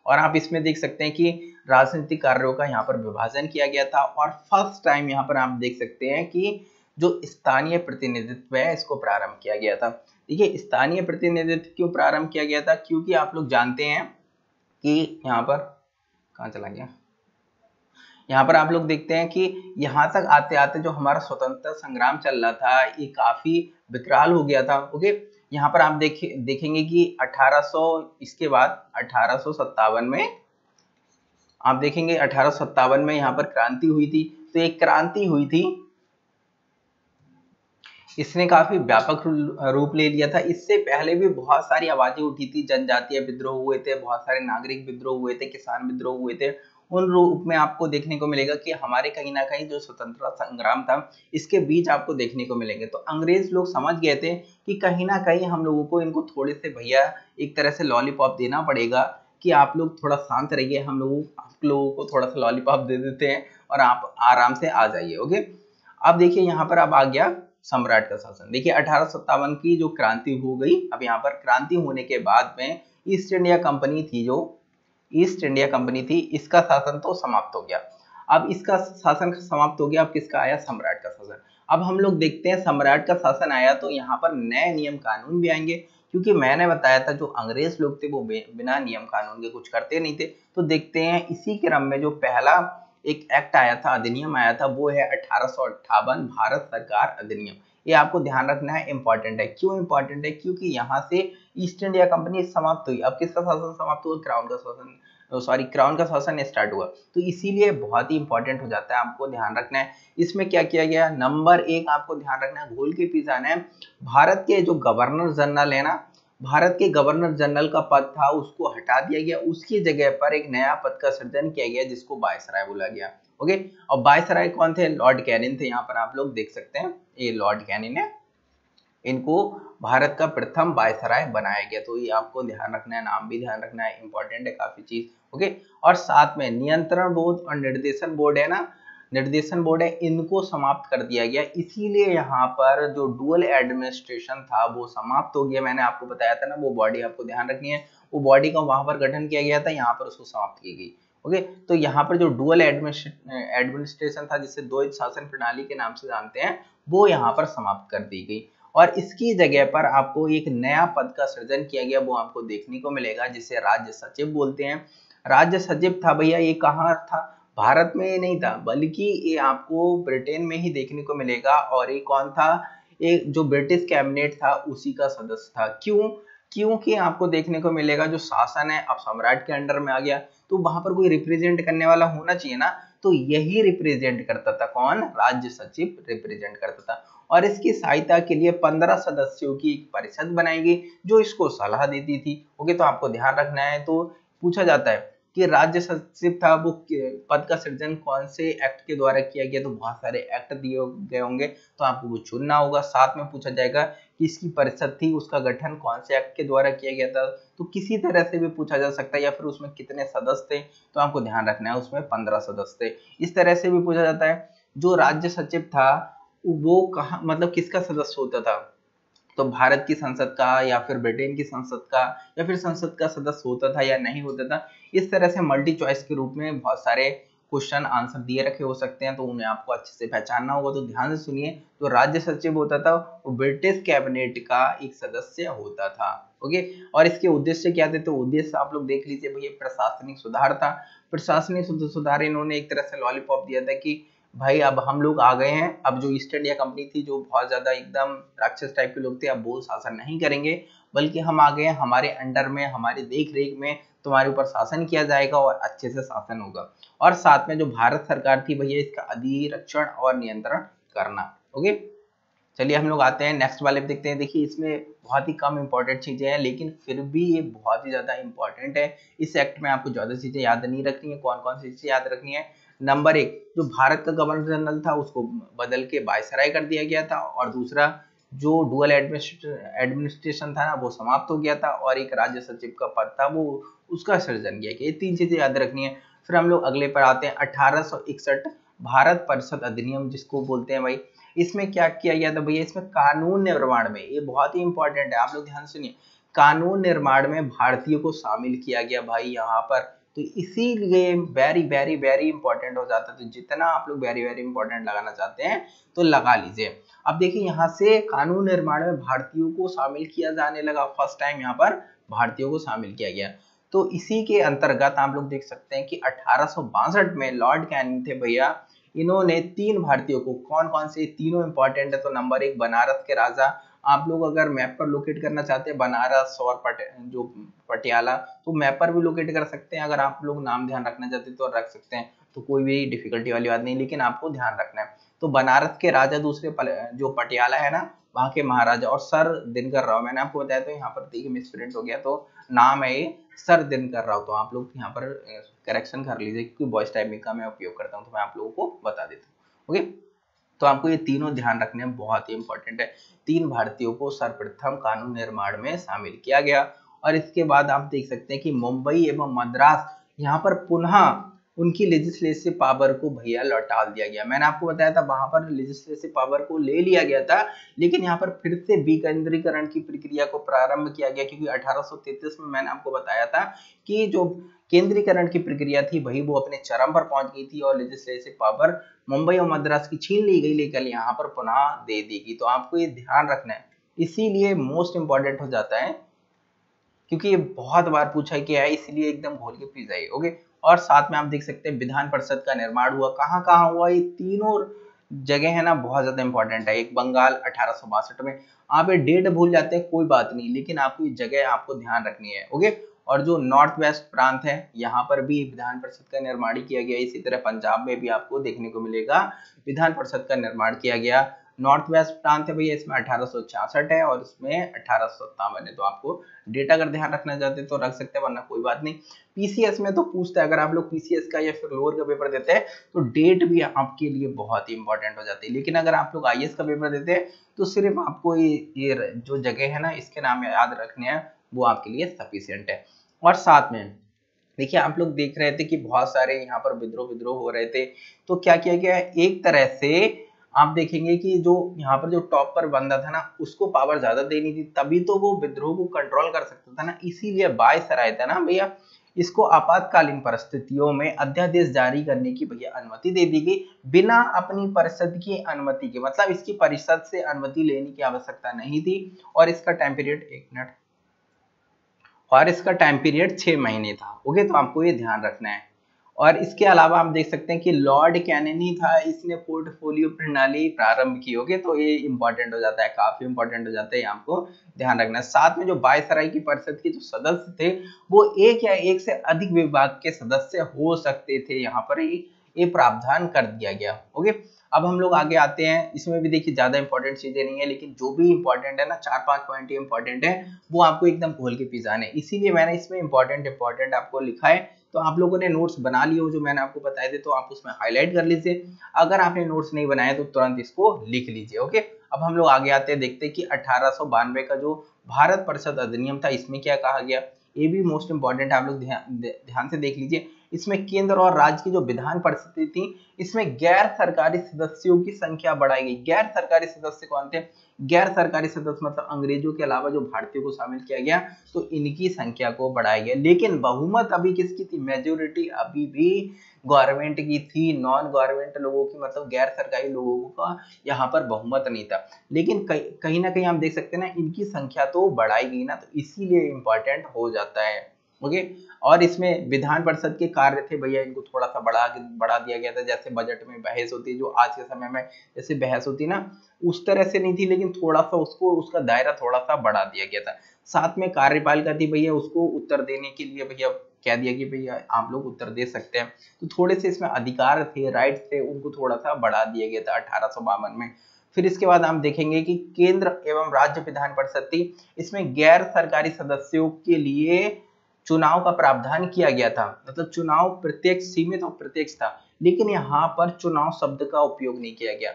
A: और आप इसमें देख सकते हैं कि राजनीतिक कार्यों का यहाँ पर विभाजन किया गया था, और फर्स्ट टाइम यहाँ पर आप देख सकते हैं कि जो स्थानीय प्रतिनिधित्व है इसको प्रारंभ किया गया था। देखिए स्थानीय प्रतिनिधित्व क्यों प्रारंभ किया गया था, क्योंकि आप लोग जानते हैं कि यहाँ पर कहाँ चला गया, यहाँ पर आप लोग देखते हैं कि यहाँ तक आते आते जो हमारा स्वतंत्रता संग्राम चल रहा था ये काफी विकराल हो गया था। ओके, यहाँ पर आप देखेंगे कि 1800 इसके बाद 1857 में आप देखेंगे 1857 में यहाँ पर क्रांति हुई थी। तो एक क्रांति हुई थी, इसने काफी व्यापक रूप ले लिया था। इससे पहले भी बहुत सारी आवाजें उठी थी, जनजातीय विद्रोह हुए थे, बहुत सारे नागरिक विद्रोह हुए थे, किसान विद्रोह हुए थे। उन रूप में आपको देखने को मिलेगा कि हमारे कहीं ना कहीं जो स्वतंत्रता संग्राम था इसके बीच आपको देखने को मिलेंगे। तो अंग्रेज लोग समझ गए थे कि कहीं ना कहीं हम लोगों को इनको थोड़े से भैया एक तरह से लॉलीपॉप देना पड़ेगा, कि आप लोग थोड़ा शांत रहिए, आप लोगों को थोड़ा सा लॉलीपॉप दे देते हैं और आप आराम से आ जाइए। ओके, अब देखिए यहाँ पर अब आ गया सम्राट का शासन। देखिए 1857 की जो क्रांति हो गई, अब यहाँ पर क्रांति होने के बाद में ईस्ट इंडिया कंपनी थी, जो ईस्ट इंडिया कंपनी थी, इसका शासन तो समाप्त हो गया। अब इसका शासन समाप्त हो गया, अब किसका आया, सम्राट का शासन। अब हम लोग देखते हैं सम्राट का शासन आया तो यहाँ पर नए नियम कानून भी आएंगे, क्योंकि मैंने बताया था जो अंग्रेज लोग थे वो बिना नियम कानून के कुछ करते नहीं थे। तो देखते हैं इसी क्रम में जो पहला एक एक्ट आया था, अधिनियम आया था, वो है 1858 भारत सरकार अधिनियम। ये आपको ध्यान रखना है, इंपॉर्टेंट है। क्यों इंपॉर्टेंट है, क्योंकि यहाँ से ईस्ट इंडिया कंपनी समाप्त हुई। अब किसका शासन समाप्त हुआ, क्राउन का शासन, सॉरी क्राउन का शासन स्टार्ट हुआ। तो इसीलिए बहुत ही इंपॉर्टेंट हो जाता है, आपको ध्यान रखना है। इसमें क्या किया गया, नंबर 1 आपको ध्यान रखना है, घोल के पी जाना है। भारत के जो गवर्नर जनरल है ना, भारत के गवर्नर जनरल का पद था उसको हटा दिया गया, उसकी जगह पर एक नया पद का सृजन किया गया जिसको वायसराय बोला गया। ओके, और वायसराय कौन थे, लॉर्ड कैनिंग थे। यहाँ पर आप लोग देख सकते हैं, ये लॉर्ड कैनिंग है, इनको भारत का प्रथम वायसराय बनाया गया। तो ये आपको ध्यान रखना है, नाम भी ध्यान रखना है, इंपॉर्टेंट है काफी चीज। ओके, और साथ में नियंत्रण बोर्ड और निर्देशन बोर्ड है ना, निर्देशन बोर्ड है, इनको समाप्त कर दिया गया। इसीलिए यहाँ पर जो डुअल एडमिनिस्ट्रेशन था वो समाप्त हो गया। मैंने आपको बताया था ना, वो बॉडी आपको ध्यान रखनी है, वो बॉडी का वहां पर गठन किया गया था, यहाँ पर उसको समाप्त की गई। ओके, तो यहाँ पर जो डुअल एडमिनिस्ट्रेशन था, जिसे द्वैत शासन प्रणाली के नाम से जानते हैं, वो यहाँ पर समाप्त कर दी गई और इसकी जगह पर आपको एक नया पद का सृजन किया गया, वो आपको देखने को मिलेगा, जिसे राज्य सचिव बोलते हैं। राज्य सचिव था भैया, ये कहाँ था, भारत में ये नहीं था, बल्कि ये आपको ब्रिटेन में ही देखने को मिलेगा। और ये कौन था, एक जो ब्रिटिश कैबिनेट था उसी का सदस्य था। क्यों, क्योंकि आपको देखने को मिलेगा जो शासन है अब सम्राट के अंडर में आ गया, तो वहां पर कोई रिप्रेजेंट करने वाला होना चाहिए ना, तो यही रिप्रेजेंट करता था, कौन, राज्य सचिव रिप्रेजेंट करता था। और इसकी सहायता के लिए 15 सदस्यों की एक परिषद बनाई गई जो इसको सलाह देती थी। ओके, तो आपको ध्यान रखना है। तो पूछा जाता है कि राज्य सचिव था वो पद का सृजन कौन से एक्ट के द्वारा किया गया, तो बहुत सारे एक्ट दिए गए होंगे, तो आपको वो चुनना होगा। साथ में पूछा जाएगा कि इसकी परिषद थी, उसका गठन कौन से एक्ट के द्वारा किया गया था, तो किसी तरह से भी पूछा जा सकता है, या फिर उसमें कितने सदस्य थे, तो आपको ध्यान रखना है उसमें 15 सदस्य थे। इस तरह से भी पूछा जाता है जो राज्य सचिव था वो कहाँ, मतलब किसका सदस्य होता था, तो भारत की संसद का या फिर ब्रिटेन की संसद का या फिर संसद का सदस्य होता था या नहीं होता था। इस तरह से मल्टी चॉइस के रूप में बहुत सारे क्वेश्चन आंसर दिए रखे हो सकते हैं, तो उन्हें आपको अच्छे से पहचानना होगा। तो ध्यान से सुनिए, जो राज्य सचिव होता था वो ब्रिटिश कैबिनेट का एक सदस्य होता था। ओके, और इसके उद्देश्य क्या थे, तो उद्देश्य आप लोग देख लीजिए भैया, प्रशासनिक सुधार था। प्रशासनिक सुधार इन्होंने एक तरह से लॉलीपॉप दिया था कि भाई अब हम लोग आ गए हैं, अब जो ईस्ट इंडिया कंपनी थी जो बहुत ज्यादा एकदम राक्षस टाइप के लोग थे, अब वो शासन नहीं करेंगे, बल्कि हम आ गए हैं, हमारे अंडर में, हमारी देख रेख में तुम्हारे ऊपर शासन किया जाएगा और अच्छे से शासन होगा। और साथ में जो भारत सरकार थी भैया, इसका अधिरक्षण और नियंत्रण करना। ओके, चलिए हम लोग आते हैं नेक्स्ट वाले पे, देखते हैं। देखिए इसमें बहुत ही कम इंपॉर्टेंट चीजें हैं, लेकिन फिर भी ये बहुत ही ज्यादा इंपॉर्टेंट है। इस एक्ट में आपको ज्यादा चीजें याद नहीं रखनी है। कौन कौन सी चीजें याद रखनी है, नंबर 1, जो भारत का गवर्नर जनरल था उसको बदल के वायसराय कर दिया गया था, और दूसरा जो डुअल एडमिनिस्ट्रेशन था ना वो समाप्त हो गया था, और एक राज्य सचिव का पद था वो उसका सृजन किया गया। ये 3 चीजें याद रखनी है। फिर हम लोग अगले पर आते हैं, 1861 भारत परिषद अधिनियम जिसको बोलते हैं भाई। इसमें क्या किया गया था भैया, इसमें कानून निर्माण में, ये बहुत ही इंपॉर्टेंट है, आप लोग ध्यान सुनिए, कानून निर्माण में भारतीयों को शामिल किया गया भाई यहाँ पर। तो इसीलिए वेरी वेरी वेरी इंपॉर्टेंट हो जाता है। तो जितना आप लोग वेरी वेरी इंपॉर्टेंट लगाना चाहते हैं तो लगा लीजिए। अब देखिए यहाँ से कानून निर्माण में भारतीयों को शामिल किया जाने लगा, फर्स्ट टाइम यहाँ पर भारतीयों को शामिल किया गया। तो इसी के अंतर्गत आप लोग देख सकते हैं कि 1862 में लॉर्ड कैनिंग थे भैया, इन्होंने 3 भारतीयों को, कौन कौन से, तीनों इंपॉर्टेंट है। तो नंबर 1 बनारस के राजा, आप लोग अगर मैप पर लोकेट करना चाहते हैं बनारस और जो पटियाला, तो मैप पर भी लोकेट कर सकते हैं। अगर आप लोग नाम ध्यान रखना चाहते हैं तो रख सकते हैं, तो कोई भी डिफिकल्टी वाली बात नहीं, लेकिन आपको ध्यान रखना है। तो बनारस के राजा, दूसरे जो पटियाला है ना वहाँ के महाराजा, और सर दिनकर राव, मैंने आपको बताया। तो यहाँ पर देखिए मिसप्रिंट हो गया, तो नाम है ये सर दिनकर राव। तो आप लोग यहाँ पर करेक्शन कर लीजिए, क्योंकि वॉइस टाइपिंग का मैं उपयोग करता हूँ, तो मैं आप लोगों को बता देता हूँ। ओके, तो आपको ये तीनों ध्यान रखने में बहुत ही इंपॉर्टेंट है। 3 भारतीयों को सर्वप्रथम कानून निर्माण में शामिल किया गया। और इसके बाद आप देख सकते हैं कि मुंबई एवं मद्रास, यहाँ पर पुनः उनकी लेजिस्लेटिव पावर को भैया लौटा दिया गया। मैंने आपको बताया था वहां पर लेजिस्लेटिव पावर को ले लिया गया था, लेकिन यहाँ पर फिर से विकेंद्रीकरण की प्रक्रिया को प्रारंभ किया गया, क्योंकि 1833 में मैंने आपको बताया था कि जो केंद्रीकरण की प्रक्रिया थी वही वो अपने चरम पर पहुंच गई थी और लेजिस्लेटिव पावर मुंबई और मद्रास की छीन ली गई, लेकिन यहाँ पर पुनः दे दी गई। तो आपको ये ध्यान रखना है, इसीलिए मोस्ट इंपॉर्टेंट हो जाता है, क्योंकि ये बहुत बार पूछा गया है, इसलिए एकदम घोल के पी जाइए। ओके, और साथ में आप देख सकते हैं विधान परिषद का निर्माण हुआ कहाँ कहाँ हुआ, ये तीनों जगह है ना बहुत ज्यादा इंपॉर्टेंट है। एक बंगाल 1862 में, आप ये डेट भूल जाते हैं कोई बात नहीं, लेकिन आपको ये जगह आपको ध्यान रखनी है। ओके, और जो नॉर्थ वेस्ट प्रांत है यहाँ पर भी विधान परिषद का निर्माण किया गया। इसी तरह पंजाब में भी आपको देखने को मिलेगा विधान परिषद का निर्माण किया गया। नॉर्थ वेस्ट प्रांत है भैया, इसमें 1866 है और इसमें 1857 है। तो आपको डेटा अगर ध्यान रखना चाहते हैं तो रख सकते हैं, वरना कोई बात नहीं। पीसीएस में तो पूछता है, अगर आप लोग पीसीएस का या फिर लोअर का पेपर देते हैं तो डेट भी आपके लिए बहुत ही इंपॉर्टेंट हो जाती है। लेकिन अगर आप लोग आईएएस का पेपर देते हैं तो सिर्फ आपको ये जो जगह है ना इसके नाम याद रखने हैं, वो आपके लिए सफिशियंट है। और साथ में देखिए आप लोग देख रहे थे कि बहुत सारे यहाँ पर विद्रोह हो रहे थे, तो क्या किया गया, एक तरह से आप देखेंगे कि जो यहाँ पर जो टॉप पर बंदा था ना उसको पावर ज्यादा देनी थी, तभी तो वो विद्रोह को कंट्रोल कर सकता था ना, इसीलिए वायसराय था ना भैया, इसको आपातकालीन परिस्थितियों में अध्यादेश जारी करने की भैया अनुमति दे दी गई, बिना अपनी परिषद की अनुमति के। मतलब इसकी परिषद से अनुमति लेने की आवश्यकता नहीं थी, और इसका टाइम पीरियड 1 मिनट, और इसका टाइम पीरियड 6 महीने था। ओके, तो आपको ये ध्यान रखना है। और इसके अलावा आप देख सकते हैं कि लॉर्ड कैनेनी था, इसने पोर्टफोलियो प्रणाली प्रारंभ की। ओके, तो ये इंपॉर्टेंट हो जाता है, काफी इंपॉर्टेंट हो जाता है, आपको ध्यान रखना है। साथ में जो वायसराय की परिषद के जो सदस्य थे वो एक या एक से अधिक विभाग के सदस्य हो सकते थे, यहाँ पर ये प्रावधान कर दिया गया। ओके, अब हम लोग आगे आते हैं। इसमें भी देखिए ज्यादा इंपॉर्टेंट चीजें नहीं है, लेकिन जो भी इंपॉर्टेंट है ना 4-5 पॉइंट इंपॉर्टेंट है वो आपको एकदम खोल के पिजाने, इसीलिए मैंने इसमें इंपॉर्टेंट आपको लिखा है। तो आप लोगों ने नोट्स बना लिए हो जो मैंने आपको बताए थे, तो आप उसमें हाईलाइट कर लीजिए। अगर आपने नोट्स नहीं बनाए तो तुरंत इसको लिख लीजिए। ओके, अब हम लोग आगे आते हैं, देखते हैं कि 1892 का जो भारत परिषद अधिनियम था इसमें क्या कहा गया। ये भी मोस्ट इंपॉर्टेंट, आप लोग ध्यान से देख लीजिए। इसमें केंद्र और राज्य की जो विधान परिषद थी इसमें गैर सरकारी सदस्यों की संख्या बढ़ाई गई। गैर सरकारी सदस्य कौन थे, गैर सरकारी सदस्य मतलब अंग्रेजों के अलावा जो भारतीयों को शामिल किया गया, तो इनकी संख्या को बढ़ाया गया। लेकिन बहुमत अभी किसकी थी, मेजोरिटी अभी भी गवर्नमेंट की थी, नॉन गवर्नमेंट लोगों की मतलब गैर सरकारी लोगों का यहाँ पर बहुमत नहीं था। लेकिन कहीं ना कहीं हम देख सकते हैं ना इनकी संख्या तो बढ़ाई गई ना, तो इसीलिए इंपॉर्टेंट हो जाता है। ओके, और इसमें विधान परिषद के कार्य थे भैया, इनको थोड़ा सा बढ़ा दिया गया था। जैसे बजट में बहस होती है, जो आज के समय में जैसे बहस होती है ना, उस तरह से नहीं थी, लेकिन थोड़ा सा उसका दायरा थोड़ा सा बढ़ा दिया गया था। साथ में कार्यपालिका थी भैया, उसको उत्तर देने के लिए भैया कह दिया कि भैया आप लोग उत्तर दे सकते हैं। तो थोड़े से इसमें अधिकार थे, राइट्स थे, उनको थोड़ा सा बढ़ा दिया गया था 1852 में। फिर इसके बाद हम देखेंगे कि केंद्र एवं राज्य विधान परिषद थी, इसमें गैर सरकारी सदस्यों के लिए चुनाव का प्रावधान किया गया था। मतलब चुनाव प्रत्यक्ष, सीमित और प्रत्यक्ष था, लेकिन यहाँ पर चुनाव शब्द का उपयोग नहीं किया गया।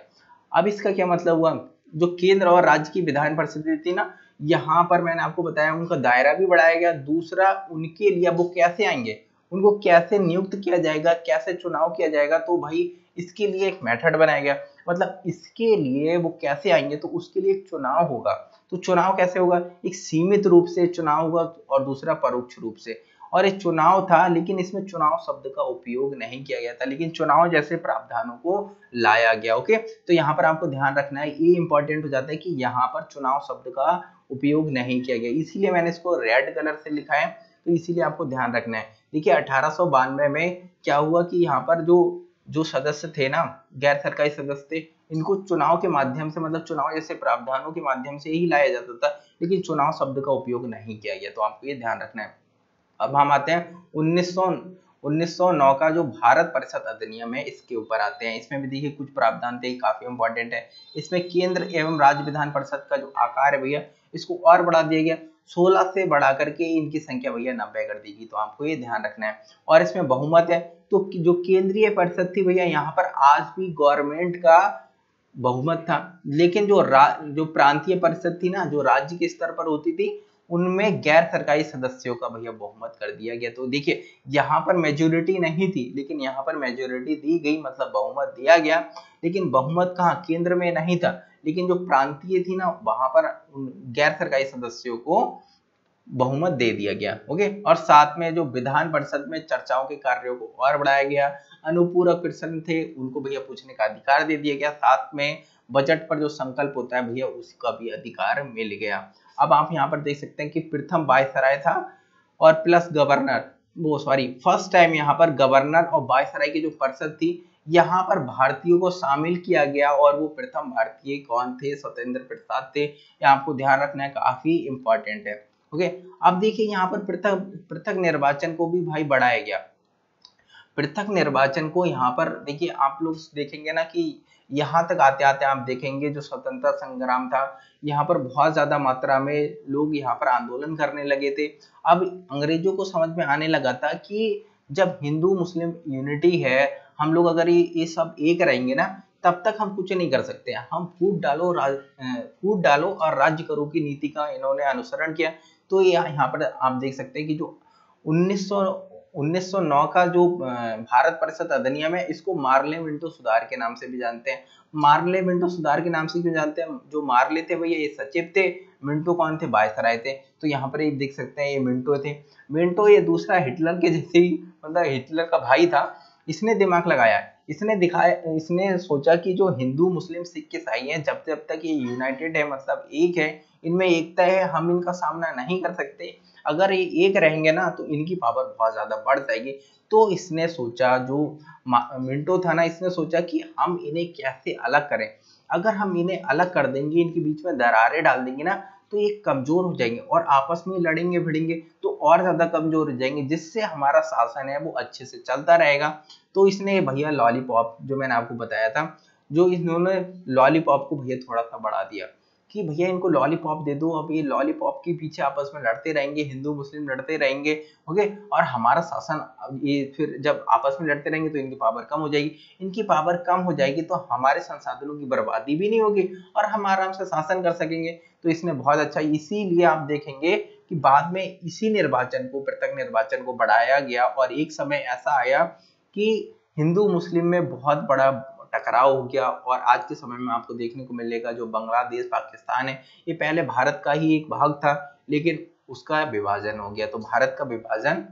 A: अब इसका क्या मतलब हुआ, जो केंद्र और राज्य की विधान परिषद थी ना, यहाँ पर मैंने आपको बताया उनका दायरा भी बढ़ाया गया। दूसरा, उनके लिए वो कैसे आएंगे, उनको कैसे नियुक्त किया जाएगा, कैसे चुनाव किया जाएगा, तो भाई इसके लिए एक मेथड बनाया गया। मतलब इसके लिए वो कैसे आएंगे, तो उसके लिए एक चुनाव होगा। तो चुनाव कैसे होगा, एक सीमित रूप से चुनाव होगा और दूसरा परोक्ष रूप से। और एक चुनाव था, लेकिन इसमें चुनाव शब्द का उपयोग नहीं किया गया था, लेकिन चुनाव जैसे प्रावधानों को लाया गया। ओके, तो यहाँ पर आपको ध्यान रखना है, ये इंपॉर्टेंट हो जाता है कि यहाँ पर चुनाव शब्द का उपयोग नहीं किया गया, इसीलिए मैंने इसको रेड कलर से लिखा है। तो इसीलिए आपको ध्यान रखना है। देखिए 1892 में क्या हुआ कि यहाँ पर जो सदस्य थे ना, गैर सरकारी सदस्य थे, इनको चुनाव के माध्यम से, मतलब चुनाव जैसे प्रावधानों के माध्यम से ही लाया जाता था, लेकिन चुनाव शब्द का उपयोग नहीं किया गया। तो आपको ये ध्यान रखना है। अब हम आते हैं 1909 का जो भारत परिषद अधिनियम है, इसके ऊपर आते हैं। इसमें भी देखिए कुछ प्रावधान थे, काफी इंपॉर्टेंट है। इसमें केंद्र एवं राज्य विधान परिषद का जो आकार है भैया, इसको और बढ़ा दिया गया, 16 से बढ़ा करके इनकी संख्या भैया 90 कर दी गई। तो आपको ये ध्यान रखना है। और इसमें बहुमत है, तो जो केंद्रीय परिषद थी भैया, यहाँ पर आज भी गवर्नमेंट का बहुमत था, लेकिन जो प्रांतीय परिषद थी ना, जो राज्य के स्तर पर होती थी, उनमें गैर सरकारी सदस्यों का भैया बहुमत कर दिया गया। तो देखिए यहाँ पर मेजोरिटी नहीं थी, लेकिन यहाँ पर मेजोरिटी दी गई, मतलब बहुमत दिया गया, लेकिन बहुमत कहाँ, केंद्र में नहीं था, लेकिन जो प्रांतीय थी ना वहां पर गैर सरकारी सदस्यों को बहुमत दे दिया गया। ओके, और साथ में जो विधान परिषद में चर्चाओं के कार्यों को और बढ़ाया गया, अनुपूरक प्रश्न थे उनको भैया पूछने का अधिकार दे दिया गया, साथ में बजट पर जो संकल्प होता है भैया उसका भी अधिकार मिल गया। अब आप यहाँ पर देख सकते हैं कि प्रथम वायसराय था और प्लस गवर्नर, वो सॉरी फर्स्ट टाइम यहाँ पर गवर्नर और वायसराय की जो परिषद थी यहाँ पर भारतीयों को शामिल किया गया, और वो प्रथम भारतीय कौन थे, स्वतंत्र प्रसाद थे। ये आपको ध्यान रखना है, काफी इंपॉर्टेंट है। ओके, अब देखिए यहाँ पर पृथक पृथक निर्वाचन को भी भाई बढ़ाया गया। पृथक निर्वाचन को यहाँ पर देखिए आप लोग देखेंगे ना कि यहाँ तक आते आते आप देखेंगे जो स्वतंत्रता संग्राम था यहाँ पर बहुत ज्यादा मात्रा में लोग यहाँ पर आंदोलन करने लगे थे। अब अंग्रेजों को समझ में आने लगा था कि जब हिंदू मुस्लिम यूनिटी है, हम लोग अगर ये सब एक रहेंगे ना तब तक हम कुछ नहीं कर सकते। हम फूट डालो और राज्य करो की नीति का इन्होंने अनुसरण किया। तो ये यहाँ पर आप देख सकते हैं कि जो 1909 का जो भारत परिषद अधिनियम है इसको मार्ले मिंटो सुधार के नाम से भी जानते हैं। मार्ले मिंटो सुधार के नाम से क्यों जानते हैं, जो मार्ले थे भैया ये सचिव थे, मिंटो कौन थे, वायसराय थे। तो यहाँ पर ये देख सकते हैं ये मिंटो थे। मिंटो ये दूसरा हिटलर के जैसे ही, मतलब हिटलर का भाई था। इसने दिमाग लगाया, इसने दिखाया, इसने सोचा कि जो हिंदू मुस्लिम सिख ईसाई हैं जब जब तक ये यूनाइटेड है, मतलब एक है, इनमें एकता है, हम इनका सामना नहीं कर सकते। अगर ये एक रहेंगे ना तो इनकी पावर बहुत ज्यादा बढ़ जाएगी। तो इसने सोचा, जो मिंटो था ना, इसने सोचा कि हम इन्हें कैसे अलग करें। अगर हम इन्हें अलग कर देंगे, इनके बीच में दरारें डाल देंगे ना तो ये कमजोर हो जाएंगे और आपस में लड़ेंगे भिड़ेंगे तो और ज्यादा कमजोर हो जाएंगे, जिससे हमारा शासन है वो अच्छे से चलता रहेगा। तो इसने भैया लॉलीपॉप, जो मैंने आपको बताया था, जो इन्होंने लॉलीपॉप को भैया थोड़ा सा बढ़ा दिया कि भैया इनको लॉलीपॉप दे दो। अब ये लॉलीपॉप के पीछे आपस में लड़ते रहेंगे, हिंदू मुस्लिम लड़ते रहेंगे। ओके, और हमारा शासन, ये फिर जब आपस में लड़ते रहेंगे तो इनकी पावर कम हो जाएगी। इनकी पावर कम हो जाएगी तो हमारे संसाधनों की बर्बादी भी नहीं होगी और हम आराम से शासन कर सकेंगे। तो इसने बहुत अच्छा, इसीलिए आप देखेंगे कि बाद में इसी निर्वाचन को, पृथक निर्वाचन को बढ़ाया गया और एक समय ऐसा आया कि हिंदू मुस्लिम में बहुत बड़ा टकराव हो गया। और आज के समय में आपको देखने को मिलेगा जो बांग्लादेश पाकिस्तान है, ये पहले भारत का ही एक भाग था, लेकिन उसका विभाजन हो गया। तो भारत का विभाजन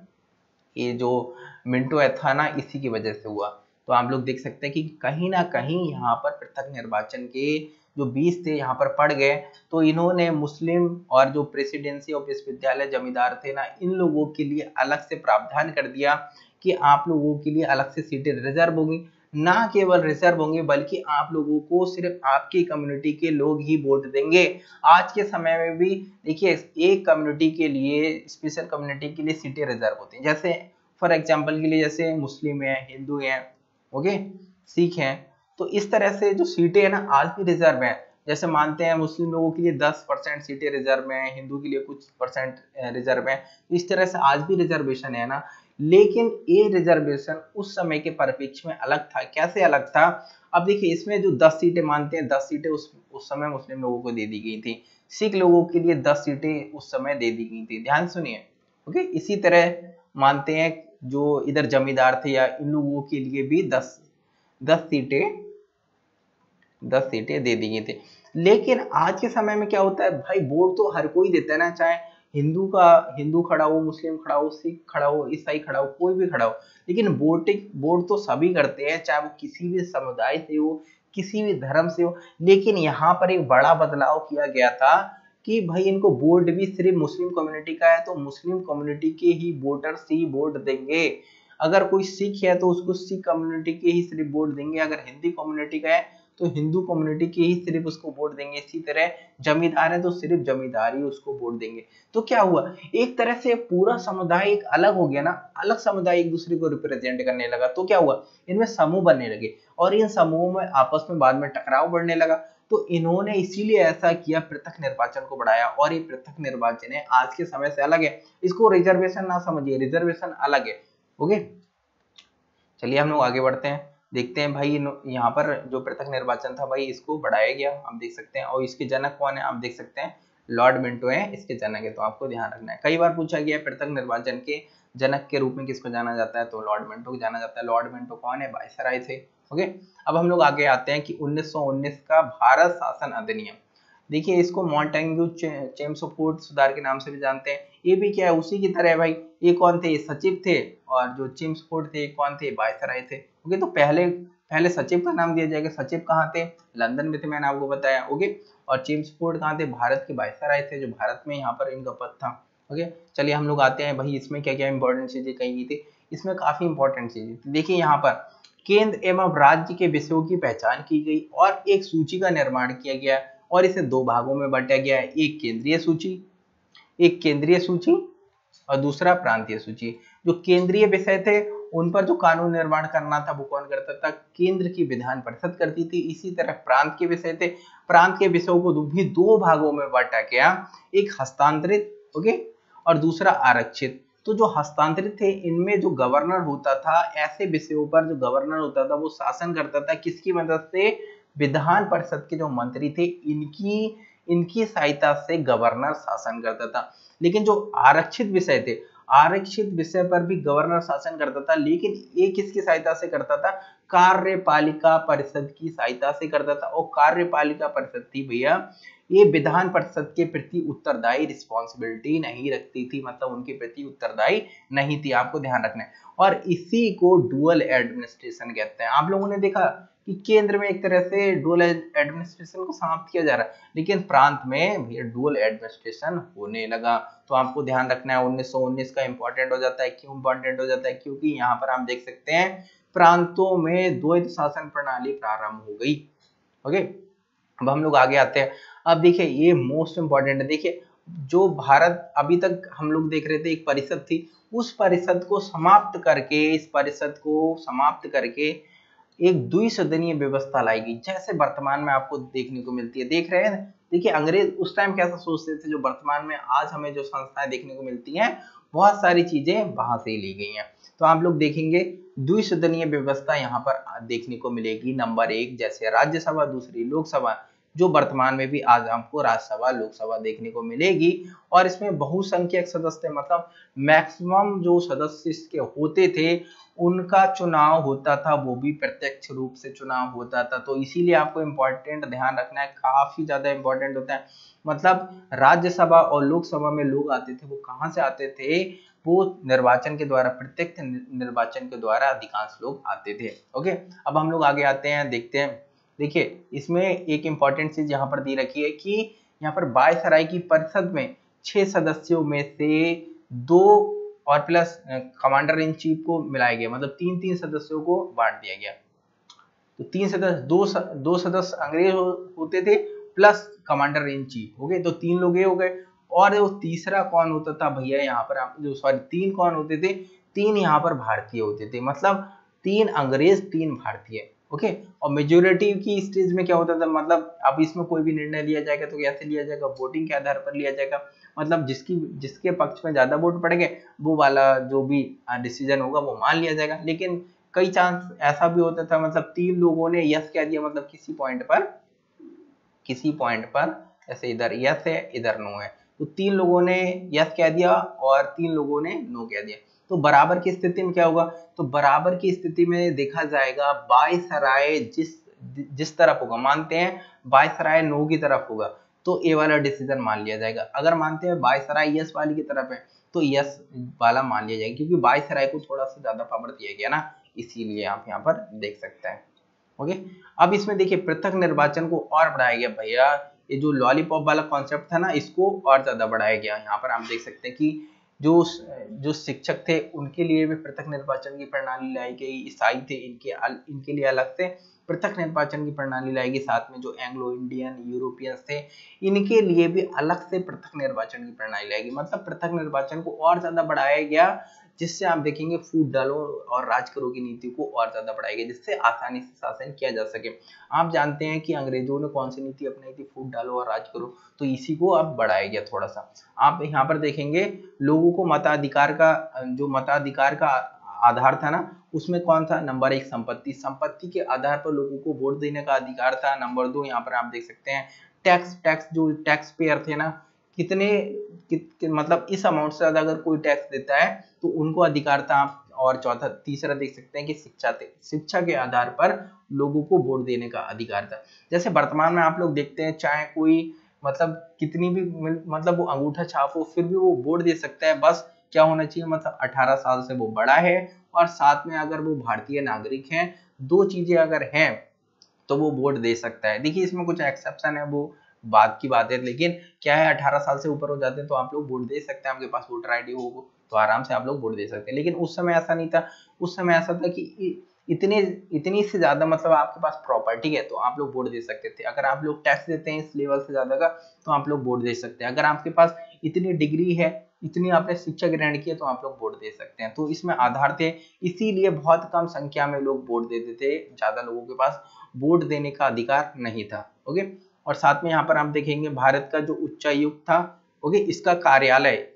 A: ये जो मिंटो था ना, इसी की वजह से हुआ। तो आप लोग देख सकते हैं कि कहीं ना कहीं यहाँ पर पृथक निर्वाचन के जो बीज थे यहाँ पर पड़ गए। तो इन्होंने मुस्लिम और जो प्रेसिडेंसी और विश्वविद्यालय जमींदार थे ना, इन लोगों के लिए अलग से प्रावधान कर दिया कि आप लोगों के लिए अलग से सीटें रिजर्व होंगी। ना केवल रिजर्व होंगे बल्कि आप लोगों को सिर्फ आपकी कम्युनिटी के लोग ही वोट देंगे। आज के समय में भी देखिए एक कम्युनिटी के लिए, स्पेशल कम्युनिटी के लिए सीटें रिजर्व होती हैं। जैसे फॉर एग्जांपल के लिए जैसे मुस्लिम है, हिंदू है, ओके, सिख हैं, तो इस तरह से जो सीटें है ना आज भी रिजर्व है। जैसे मानते हैं मुस्लिम लोगों के लिए 10% सीटें रिजर्व में है, हिंदू के लिए कुछ परसेंट रिजर्व है। इस तरह से आज भी रिजर्वेशन है ना। लेकिन ये रिजर्वेशन उस समय के परिप्रेक्ष्य में अलग था। कैसे अलग था, अब देखिए इसमें जो 10 सीटें मानते हैं, 10 सीटें उस समय मुस्लिम लोगों को दे दी गई थी। सिख लोगों के लिए 10 सीटें उस समय दे दी गई थी, ध्यान सुनिए। ओके, इसी तरह मानते हैं जो इधर जमींदार थे या इन लोगों के लिए भी 10 सीटें 10 सीटें दे दी गई थी। लेकिन आज के समय में क्या होता है भाई, वोट तो हर कोई देता है ना, चाहे हिंदू खड़ा हो, मुस्लिम खड़ा हो, सिख खड़ा हो, ईसाई खड़ा हो, कोई भी खड़ा हो, लेकिन वोट तो सभी करते हैं, चाहे वो किसी भी समुदाय से हो, किसी भी धर्म से हो। लेकिन यहाँ पर एक बड़ा बदलाव किया गया था कि भाई इनको वोट भी सिर्फ मुस्लिम कम्युनिटी का है तो मुस्लिम कम्युनिटी के ही वोटर्स ही वोट देंगे। अगर कोई सिख है तो उसको सिख कम्युनिटी के ही सिर्फ वोट देंगे। अगर हिंदी कम्युनिटी का है तो हिंदू कम्युनिटी के ही सिर्फ उसको वोट देंगे। इसी तरह जमींदार है तो सिर्फ जमींदार ही उसको वोट देंगे। तो क्या हुआ, एक तरह से पूरा समुदाय एक अलग हो गया ना, अलग समुदाय एक दूसरे को रिप्रेजेंट करने लगा। तो क्या हुआ, इनमें समूह बनने लगे और इन समूहों में आपस में बाद में टकराव बढ़ने लगा। तो इन्होंने इसीलिए ऐसा किया, पृथक निर्वाचन को बढ़ाया। और ये पृथक निर्वाचन है आज के समय से अलग है, इसको रिजर्वेशन ना समझिए, रिजर्वेशन अलग है। ओके, चलिए हम लोग आगे बढ़ते हैं, देखते हैं भाई यहाँ पर जो पृथक निर्वाचन था भाई इसको बढ़ाया गया, आप देख सकते हैं। और इसके जनक कौन है, आप देख सकते हैं लॉर्ड मिंटो है इसके जनक है, तो आपको ध्यान रखना है। कई बार पूछा गया है पृथक निर्वाचन के जनक के रूप में किसको जाना जाता है, तो लॉर्ड मिंटो को जाना जाता है। लॉर्ड मिंटो कौन है, वायसराय थे। ओके, अब हम लोग आगे आते हैं कि 1919 का भारत शासन अधिनियम। देखिए इसको मॉन्टेग्यू चेम्सफोर्ड सुधार के नाम से भी जानते हैं। ये भी क्या है, उसी की तरह है भाई। ये कौन थे, ये सचिव थे, और जो चेम्सफोर्ड थे कौन थे, वायसराय थे। ओके, तो पहले सचिव का नाम दिया जाएगा। सचिव कहाँ थे, लंदन में थे, मैंने आपको बताया। ओके, और चेम्सफोर्ड कहाँ थे, भारत के वायसराय थे, जो भारत में यहाँ पर इनका पद था। ओके, चलिए हम लोग आते हैं भाई इसमें क्या क्या इंपॉर्टेंट चीजें कही गई थी। इसमें काफी इंपॉर्टेंट चीजें थी। देखिए यहाँ पर केंद्र एवं राज्य के विषयों की पहचान की गई और एक सूची का निर्माण किया गया, और इसे दो भागों में बांटा गया है। एक केंद्रीय सूची और दूसरा प्रांतीय सूची। जो केंद्रीय विषय थे उन पर जो कानून निर्माण करना था वो कौन करता था, केंद्र की विधान परिषद करती थी। इसी तरह प्रांत के विषय थे, प्रांत के विषयों को भी दो भागों में बांटा गया, एक हस्तांतरित ओके और दूसरा आरक्षित। तो जो हस्तांतरित थे इनमें जो गवर्नर होता था, ऐसे विषयों पर जो गवर्नर होता था वो शासन करता था किसकी मदद से, विधान परिषद के जो मंत्री थे इनकी सहायता से गवर्नर शासन करता था। लेकिन जो आरक्षित विषय थे, आरक्षित विषय पर भी गवर्नर शासन करता था, लेकिन ये किसकी सहायता से करता था, कार्यपालिका परिषद की सहायता से करता था। और कार्यपालिका परिषद थी भैया, ये विधान परिषद के प्रति उत्तरदायी रिस्पॉन्सिबिलिटी नहीं रखती थी, मतलब उनके प्रति उत्तरदायी नहीं थी, आपको ध्यान रखना है। और इसी को डुअल एडमिनिस्ट्रेशन कहते हैं। आप लोगों ने देखा कि केंद्र में एक तरह से डुअल एडमिनिस्ट्रेशन को समाप्त किया जा रहा है, लेकिन प्रांत में भैया डुअल एडमिनिस्ट्रेशन होने लगा। तो आपको ध्यान रखना है 1919 का इंपॉर्टेंट हो जाता है। क्यों इंपॉर्टेंट हो जाता है, क्योंकि यहाँ पर आप देख सकते हैं प्रांतों में द्वैत शासन प्रणाली प्रारंभ हो गई। ओके, अब हम लोग आगे आते हैं। अब देखिए ये मोस्ट इंपॉर्टेंट है। देखिए जो भारत अभी तक हम लोग देख रहे थे एक परिषद थी, उस परिषद को समाप्त करके, इस परिषद को समाप्त करके एक द्विसदनीय व्यवस्था लाई गई, जैसे वर्तमान में आपको देखने को मिलती है। देख रहे हैं, देखिए अंग्रेज उस टाइम कैसा सोचते थे, जो वर्तमान में आज हमें जो संस्थाएं देखने को मिलती हैं बहुत सारी चीजें वहां से ही ली गई हैं। तो आप लोग देखेंगे द्विसदनीय व्यवस्था यहाँ पर देखने को मिलेगी। नंबर 1 जैसे राज्यसभा, दूसरी लोकसभा, जो वर्तमान में भी आज आपको राज्यसभा लोकसभा देखने को मिलेगी। और इसमें बहुसंख्यक सदस्य, मतलब मैक्सिमम जो सदस्य इसके होते थे उनका चुनाव होता था, वो भी प्रत्यक्ष रूप से चुनाव होता था। तो इसीलिए आपको इम्पोर्टेंट ध्यान रखना है, काफी ज्यादा इंपॉर्टेंट होता है। मतलब राज्यसभा और लोकसभा में लोग आते थे, वो कहाँ से आते थे, वो निर्वाचन के द्वारा, प्रत्यक्ष निर्वाचन के द्वारा अधिकांश लोग आते थे। ओके, अब हम लोग आगे आते हैं, देखते हैं। देखिए इसमें एक इंपॉर्टेंट चीज यहाँ पर दी रखी है कि यहाँ पर वायसराय की परिषद में 6 सदस्यों में से 2 और प्लस कमांडर इन चीफ को मिलाया गया, मतलब 3-3 सदस्यों को बांट दिया गया। तो 3 सदस्य, दो सदस्य अंग्रेज होते थे प्लस कमांडर इन चीफ हो गए, तो 3 लोग ये हो गए। और वो तीसरा कौन होता था भैया, यहाँ पर जो 3 कौन होते थे, 3 यहाँ पर भारतीय होते थे, मतलब 3 अंग्रेज 3 भारतीय। ओके, और मेजोरिटी की स्टेज में क्या होता था, मतलब अब इसमें कोई भी निर्णय लिया जाएगा तो कैसे लिया जाएगा, वोटिंग के आधार पर लिया जाएगा। मतलब जिसके पक्ष में ज्यादा वोट पड़ेंगे वो वाला जो भी डिसीजन होगा वो मान लिया जाएगा। लेकिन कई चांस ऐसा भी होता था, मतलब 3 लोगों ने यस कह दिया, मतलब किसी पॉइंट पर ऐसे इधर यस है इधर नो है, तो 3 लोगों ने यस कह दिया और 3 लोगों ने नो कह दिया। तो बराबर की स्थिति में क्या होगा, तो बराबर की स्थिति में देखा जाएगा वायसराय जिस तरफ होगा, मानते हैं वायसराय नो की तरफ होगा तो ए वाला डिसीजन मान लिया जाएगा। अगर मानते हैं वायसराय यस वाली की तरफ है तो यस वाला मान लिया जाएगा, क्योंकि वायसराय को थोड़ा सा ज्यादा पावर दिया गया ना, इसीलिए आप यहाँ पर देख सकते हैं। ओके, अब इसमें देखिए पृथक निर्वाचन को और बढ़ाया गया भैया। ये जो लॉलीपॉप वाला कॉन्सेप्ट था ना, इसको और ज्यादा बढ़ाया गया। यहाँ पर आप देख सकते हैं कि जो शिक्षक थे उनके लिए भी पृथक निर्वाचन की प्रणाली लाई गई, ईसाई थे इनके लिए अलग से पृथक निर्वाचन की प्रणाली लाई गई, साथ में जो एंग्लो इंडियन यूरोपियंस थे इनके लिए भी अलग से पृथक निर्वाचन की प्रणाली लाई गई। मतलब पृथक निर्वाचन को और ज्यादा बढ़ाया गया, जिससे आप देखेंगे फूट डालो और राज करो की नीति को और ज्यादा बढ़ाई गई, जिससे आसानी से शासन किया जा सके। आप जानते हैं कि अंग्रेजों ने कौन सी नीति अपनाई थी, फूट डालो और राज करो, तो इसी को अब बढ़ाया गया थोड़ा सा। आप यहाँ पर देखेंगे लोगों को मताधिकार का आधार था ना, उसमें कौन था, नंबर 1 संपत्ति के आधार पर लोगों को वोट देने का अधिकार था। नंबर 2 यहाँ पर आप देख सकते हैं टैक्स जो टैक्स पेयर थे ना, कितने मतलब इस अमाउंट से ज्यादा अगर कोई टैक्स देता है तो उनको अधिकार था। और चौथा तीसरा देख सकते हैं कि शिक्षा के आधार पर लोगों को वोट देने का अधिकार था। जैसे वर्तमान में आप लोग देखते हैं, चाहे कोई मतलब कितनी भी मतलब वो अंगूठा छाप हो, फिर भी वो वोट दे सकता है। बस क्या होना चाहिए, मतलब 18 साल से वो बड़ा है और साथ में अगर वो भारतीय नागरिक है, दो चीजें अगर हैं तो वो वोट दे सकता है। देखिए इसमें कुछ एक्सेप्शन है, वो बात की बात है, लेकिन क्या है 18 साल से ऊपर हो जाते हैं तो आप लोग वोट दे सकते हैं। आपके पास वोटर आईडी हो तो आराम से आप लोग वोट दे सकते हैं। लेकिन उस समय ऐसा नहीं था। उस समय ऐसा था कि इतनी से ज्यादा मतलब आपके पास प्रॉपर्टी है तो आप लोग वोट दे सकते थे। अगर आप लोग टैक्स देते हैं इस लेवल से ज्यादा का तो आप लोग वोट दे सकते हैं। अगर आपके पास इतनी डिग्री है, इतनी आपने शिक्षा ग्रहण की है तो आप लोग वोट दे सकते हैं। तो इसमें आधार थे, इसीलिए बहुत कम संख्या में लोग वोट देते थे, ज्यादा लोगों के पास वोट देने का अधिकार नहीं था। ओके, और साथ में यहाँ पर आप देखेंगे भारत का जो उच्चायुक्त था, ओके, इसका कार्यालय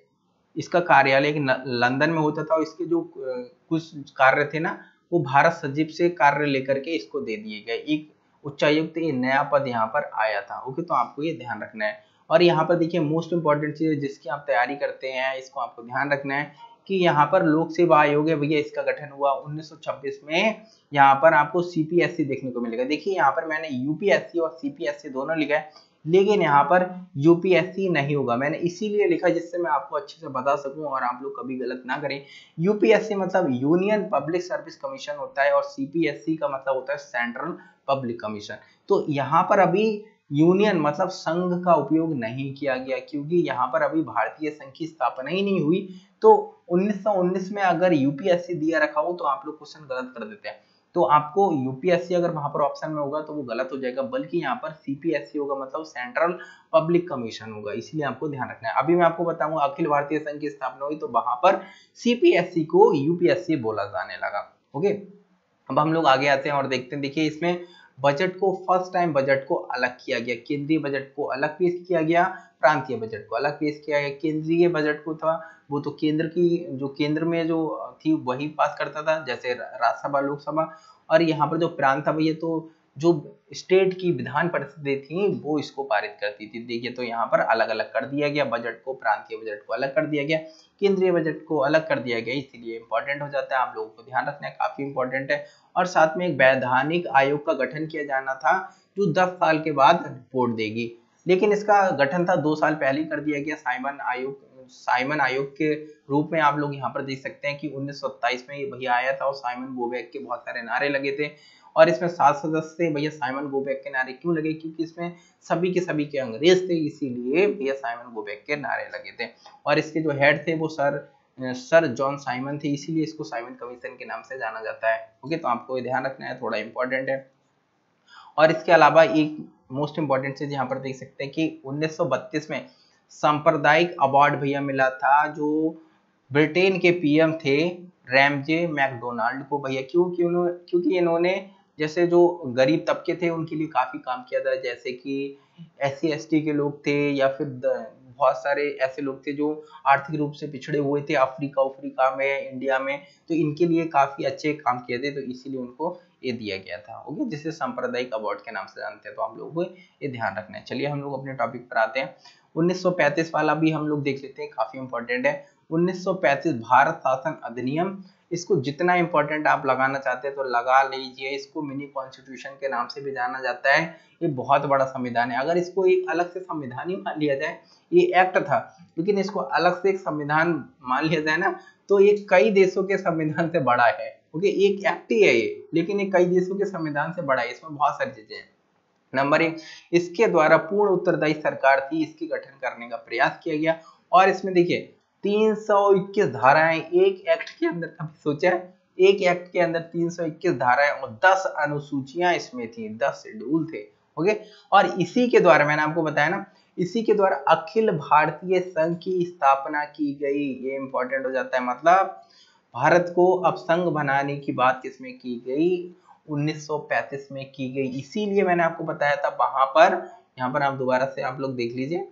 A: एक लंदन में होता था और इसके जो कुछ कार्य थे ना वो भारत सचिव से कार्य लेकर के इसको दे दिए गए। एक उच्चायुक्त ये नया पद यहाँ पर आया था। ओके, तो आपको ये ध्यान रखना है। और यहाँ पर देखिए मोस्ट इंपॉर्टेंट चीज जिसकी आप तैयारी करते हैं, इसको आपको ध्यान रखना है कि यहाँ पर लोक सेवा आयोग है भैया, इसका गठन हुआ 1926 में। यहाँ पर आपको सीपीएससी देखने को मिलेगा। देखिए यहाँ पर मैंने यूपीएससी और सीपीएससी दोनों लिखा है, लेकिन यहाँ पर यूपीएससी नहीं होगा। मैंने इसीलिए लिखा जिससे मैं आपको अच्छे से बता सकूं और आप लोग कभी गलत ना करें। यूपीएससी मतलब यूनियन पब्लिक सर्विस कमीशन होता है और सीपीएससी का मतलब होता है सेंट्रल पब्लिक कमीशन। तो यहाँ पर अभी यूनियन मतलब संघ का उपयोग नहीं किया गया क्योंकि यहाँ पर अभी भारतीय संघ की स्थापना ही नहीं हुई। तो 1919 में अगर यूपीएससी दिया रखा हो तो आप लोग क्वेश्चन गलत कर देते हैं। तो आपको यूपीएससी अगर वहां पर ऑप्शन में होगा तो वो गलत हो जाएगा, बल्कि यहाँ पर सीपीएससी होगा, मतलब सेंट्रल पब्लिक कमीशन होगा। इसलिए आपको ध्यान रखना है। अभी मैं आपको बताऊंगा अखिल भारतीय संघ की स्थापना हुई तो वहां पर सीपीएससी को यूपीएससी बोला जाने लगा। ओके, अब हम लोग आगे आते हैं और देखते हैं। देखिए इसमें बजट को फर्स्ट टाइम बजट को अलग किया गया, केंद्रीय बजट को अलग पेश किया गया, प्रांतीय बजट को अलग पेश किया गया। केंद्रीय बजट को था वो तो केंद्र की जो केंद्र में जो थी वही पास करता था, जैसे राज्यसभा लोकसभा। और यहाँ पर जो प्रांत था भैया तो जो स्टेट की विधान परिषदें थी वो इसको पारित करती थी। देखिए तो यहाँ पर अलग अलग कर दिया गया, बजट को प्रांतीय बजट को अलग कर दिया गया, केंद्रीय बजट को अलग कर दिया गया। इसीलिए इंपॉर्टेंट हो जाता है, आप लोगों को ध्यान रखना है, काफी इंपॉर्टेंट है। और साथ में एक वैधानिक आयोग का गठन किया जाना था जो 10 साल के बाद रिपोर्ट देगी, लेकिन इसका गठन था 2 साल पहले कर दिया गया। साइमन आयोग के रूप में आप लोग यहाँ पर देख सकते हैं कि 1927 में ये भैया आया था और साइमन गोबैक के बहुत सारे नारे लगे थे। और इसमें 7 सदस्य थे भैया। साइमन गोबैक के नारे क्यों लगे, क्योंकि इसमें सभी के अंग्रेज थे, इसीलिए भैया साइमन गोबैक के नारे लगे थे। और इसके जो हेड थे वो सर जॉन साइमन थे, इसीलिए इसको साइमन कमीशन के नाम से जाना जाता है। ओके, तो आपको ये ध्यान रखना है, थोड़ा इंपॉर्टेंट है। और इसके अलावा एक मोस्ट इंपॉर्टेंट चीज यहाँ पर देख सकते हैं कि 1932 में सांप्रदायिक अवार्ड भैया मिला था जो ब्रिटेन के पीएम थे रैमजे मैकडोनाल्ड को भैया। क्योंकि इन्होंने जैसे जो गरीब तबके थे उनके लिए काफी काम किया था, जैसे कि SC ST के लोग थे या फिर बहुत सारे ऐसे लोग थे जो आर्थिक रूप से पिछड़े हुए थे अफ्रीका में, इंडिया में, तो इनके लिए काफी अच्छे काम किए थे, तो इसीलिए उनको ये दिया गया था। ओके, जिसे सांप्रदायिक अवार्ड के नाम से जानते हैं, तो आप लोगों को ये ध्यान रखना है। चलिए हम लोग अपने टॉपिक पर आते हैं। 1935 वाला भी हम लोग देख लेते हैं, काफी इंपॉर्टेंट है। 1935 भारत शासन अधिनियम, इसको जितना इंपॉर्टेंट आप लगाना चाहते हैं तो लगा लीजिए। इसको मिनी कॉन्स्टिट्यूशन के नाम से भी जाना जाता है। ये बहुत बड़ा संविधान है। अगर इसको एक अलग से संविधान ही मान लिया जाए, ये एक्ट था, लेकिन इसको अलग से एक संविधान मान लिया जाए ना तो ये कई देशों के संविधान से बड़ा है। ओके, एक एक्ट ही है ये, लेकिन ये कई देशों के संविधान से बड़ा है। इसमें बहुत सारी चीजें हैं। नंबर 1, इसके द्वारा पूर्ण उत्तरदायी सरकार थी, इसकी गठन करने का प्रयास किया गया। और इसमें देखिए 321 धाराएं एक एक्ट के अंदर, कभी सोचा है एक एक्ट के अंदर 321 धाराएं और 10 अनुसूचियां इसमें थी, 10 शेड्यूल थे। ओके, और इसी के द्वारा मैंने आपको बताया ना, इसी के द्वारा अखिल भारतीय संघ की स्थापना की गई। ये इंपॉर्टेंट हो जाता है, मतलब भारत को अब संघ बनाने की बात किसमें की गई, 1935 में की गई। इसीलिए मैंने आपको बताया था वहां पर, यहाँ पर आप दोबारा से आप लोग देख लीजिए।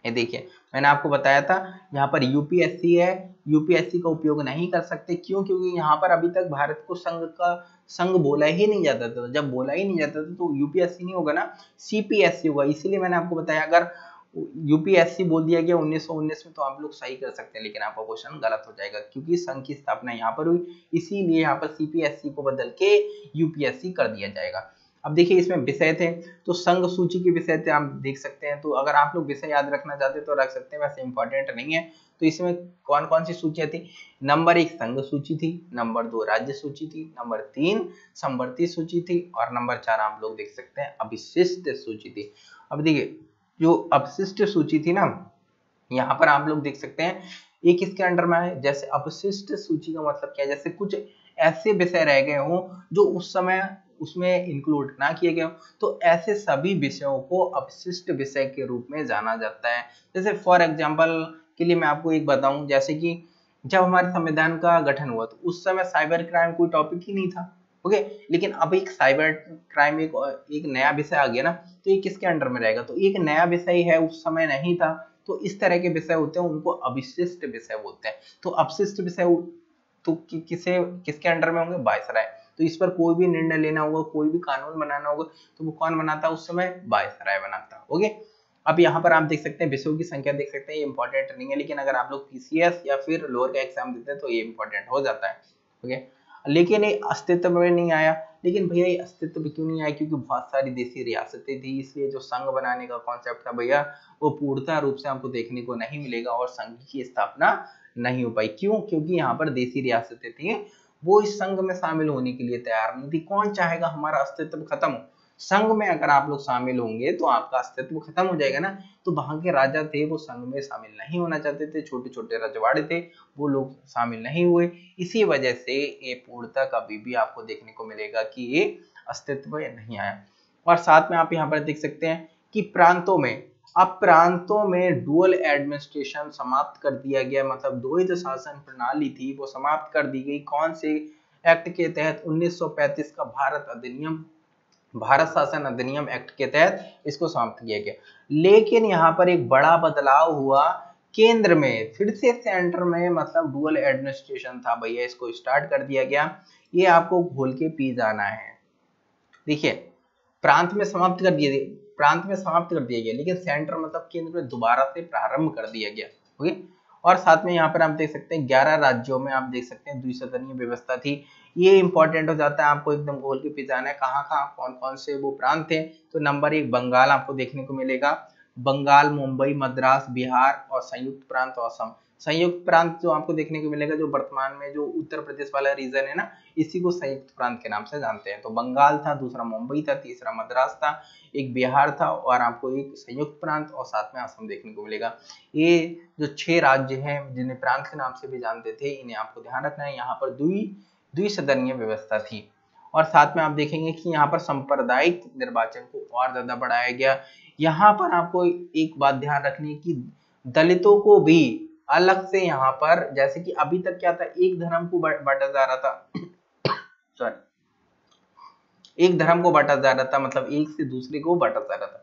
A: ये देखिए मैंने आपको बताया था यहाँ पर यूपीएससी है, यूपीएससी का उपयोग नहीं कर सकते। क्यों? क्योंकि यहाँ पर अभी तक भारत को संघ बोला ही नहीं जाता था। जब बोला ही नहीं जाता था तो यूपीएससी नहीं होगा ना, सीपीएससी होगा। इसीलिए मैंने आपको बताया अगर यूपीएससी बोल दिया गया 1919 में, तो आप लोग सही कर सकते हैं, लेकिन आपका क्वेश्चन गलत हो जाएगा क्योंकि संघ की स्थापना यहाँ पर हुई, इसीलिए यहाँ पर सीपीएससी को बदल के यूपीएससी कर दिया जाएगा। अब देखिए इसमें विषय थे, तो संघ सूची के विषय थे, आप देख सकते हैं। तो अगर आप लोग विषय याद रखना चाहते हैं तो रख सकते हैं, वैसे इंपॉर्टेंट नहीं है। तो इसमें कौन कौन सी सूचियां थी? नंबर 1 संघ सूची थी, नंबर 2 राज्य सूची थी, नंबर 3 समवर्ती सूची थी, और नंबर 4 आप लोग देख सकते हैं अविशिष्ट सूची थी। अब देखिए जो अवशिष्ट सूची थी ना, यहाँ पर आप लोग देख सकते हैं एक इसके अंडर में है। जैसे अवशिष्ट सूची का मतलब क्या है? जैसे कुछ ऐसे विषय रह गए हों जो उस समय उसमें इंक्लूड ना किए गए हों, तो ऐसे सभी विषयों को अवशिष्ट विषय के रूप में जाना जाता है। जैसे फॉर एग्जाम्पल के लिए मैं आपको एक बताऊं, जैसे कि जब हमारे संविधान का गठन हुआ तो उस समय साइबर क्राइम कोई टॉपिक ही नहीं था, ओके। लेकिन अब एक साइबर क्राइम एक नया विषय आ गया ना, तो ये किसके अंडर में रहेगा? तो एक नया विषय है, उस समय नहीं था। तो इस तरह के विषय होते हैं, उनको अविशिष्ट विषय बोलते हैं। तो अवशिष्ट विषय तो किसके अंडर में होंगे? वायसराय। तो इस पर कोई भी निर्णय लेना होगा, कोई भी कानून बनाना होगा, तो वो कौन बनाता? उस समय वायसराय बनाता, ओके। अब यहाँ पर आप देख सकते हैं विषयों की संख्या देख सकते हैं, ये इंपॉर्टेंट नहीं है, लेकिन अगर आप लोग पीसीएस या फिर लोअर का एग्जाम देते हैं तो ये इंपॉर्टेंट हो जाता है, ओके। लेकिन ये अस्तित्व में नहीं आया। लेकिन भैया ये अस्तित्व में क्यों नहीं आया? क्योंकि बहुत सारी देशी रियासतें थी, इसलिए जो संघ बनाने का कॉन्सेप्ट था भैया वो पूर्णतः रूप से आपको देखने को नहीं मिलेगा और संघ की स्थापना नहीं हो पाई। क्यों? क्योंकि यहाँ पर देशी रियासतें थी, वो इस संघ में शामिल होने के लिए तैयार नहीं थी। कौन चाहेगा हमारा अस्तित्व खत्म हो? संघ में अगर आप लोग शामिल होंगे तो आपका अस्तित्व खत्म हो जाएगा ना। तो वहां के राजा थे वो संघ में शामिल नहीं होना चाहते थे, छोटे छोटे रजवाड़े थे वो लोग शामिल नहीं हुए। इसी वजह से ये पूर्णतः कभी भी आपको देखने को मिलेगा कि ये अस्तित्व में नहीं आया। और साथ में आप यहाँ पर देख सकते हैं कि प्रांतों में, अब प्रांतों में डुअल एडमिनिस्ट्रेशन समाप्त कर दिया गया, मतलब द्वैध शासन प्रणाली थी वो समाप्त कर दी गई। कौन से एक्ट के तहत? 1935 का भारत शासन अधिनियम एक्ट के तहत इसको समाप्त किया गया। लेकिन यहाँ पर एक बड़ा बदलाव हुआ केंद्र में, फिर से सेंटर में, मतलब डुअल एडमिनिस्ट्रेशन था भैया, इसको स्टार्ट कर दिया गया। ये आपको घोल के पी जाना है। देखिए प्रांत में समाप्त कर दिया गया, लेकिन सेंटर मतलब केंद्र में दोबारा से प्रारंभ कर दिया गया, ओके। और साथ में यहाँ पर आप देख सकते हैं 11 राज्यों में आप देख सकते हैं द्विसदनीय व्यवस्था थी। ये इंपॉर्टेंट हो जाता है, आपको एकदम गोल के पीछे कहाँ कहाँ कौन कौन से वो प्रांत थे। तो नंबर 1 बंगाल आपको देखने को मिलेगा, बंगाल, मुंबई, मद्रास, बिहार, और संयुक्त प्रांत असम। संयुक्त प्रांत जो आपको देखने को मिलेगा, जो वर्तमान में जो उत्तर प्रदेश वाला रीजन है ना, इसी को संयुक्त प्रांत के नाम से जानते हैं। तो बंगाल था, दूसरा मुंबई था, तीसरा मद्रास था, एक बिहार था, और आपको एक संयुक्त प्रांत और साथ में असम देखने को मिलेगा। ये जो 6 राज्य हैं जिन्हें प्रांत के नाम से भी जानते थे, इन्हें आपको ध्यान रखना है। यहाँ पर द्विसदनीय व्यवस्था थी। और साथ में आप देखेंगे कि यहाँ पर सांप्रदायिक निर्वाचन को और ज्यादा बढ़ाया गया। यहाँ पर आपको एक बात ध्यान रखनी है कि दलितों को भी अलग से यहाँ पर, जैसे कि अभी तक क्या था, एक धर्म को बांटा जा रहा था सॉरी एक धर्म को बांटा जा रहा था, मतलब एक से दूसरे को बांटा जा रहा था।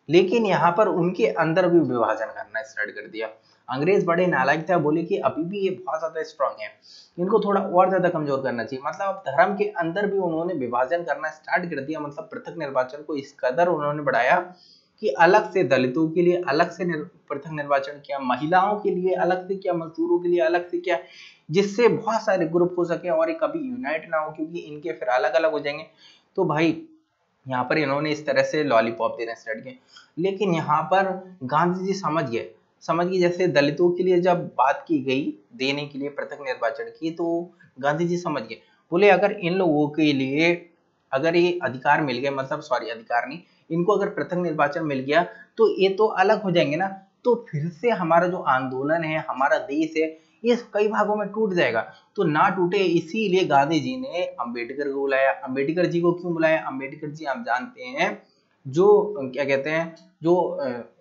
A: लेकिन यहाँ पर उनके अंदर भी विभाजन करना स्टार्ट कर दिया। अंग्रेज बड़े नालायक था, बोले कि अभी भी ये बहुत ज्यादा स्ट्रांग है, इनको थोड़ा और ज्यादा कमजोर करना चाहिए। मतलब धर्म के अंदर भी उन्होंने विभाजन करना स्टार्ट कर दिया, मतलब पृथक निर्वाचन को इस कदर उन्होंने बढ़ाया कि अलग से दलितों के लिए अलग से पृथक निर्वाचन किया, महिलाओं के लिए अलग से किया, मजदूरों के लिए अलग से किया, जिससे बहुत सारे ग्रुप हो सके और ये कभी यूनाइट ना हो, क्योंकि इनके फिर अलग अलग हो जाएंगे। तो भाई यहाँ पर इन्होंने इस तरह से लॉलीपॉप देना स्टार्ट किया। लेकिन यहाँ पर गांधी जी समझ गए, जैसे दलितों के लिए जब बात की गई देने के लिए पृथक निर्वाचन की, तो गांधी जी समझ गए, बोले अगर इन लोगों के लिए अगर ये अधिकार मिल गए, मतलब सॉरी अधिकार नहीं, इनको अगर पृथक निर्वाचन मिल गया तो ये तो अलग हो जाएंगे ना, तो फिर से हमारा जो आंदोलन है, हमारा देश है, ये कई भागों में टूट जाएगा। तो ना टूटे इसीलिए गांधी जी ने अंबेडकर को बुलाया। अंबेडकर जी को क्यों बुलाया? अंबेडकर जी आप जानते हैं जो क्या कहते हैं, जो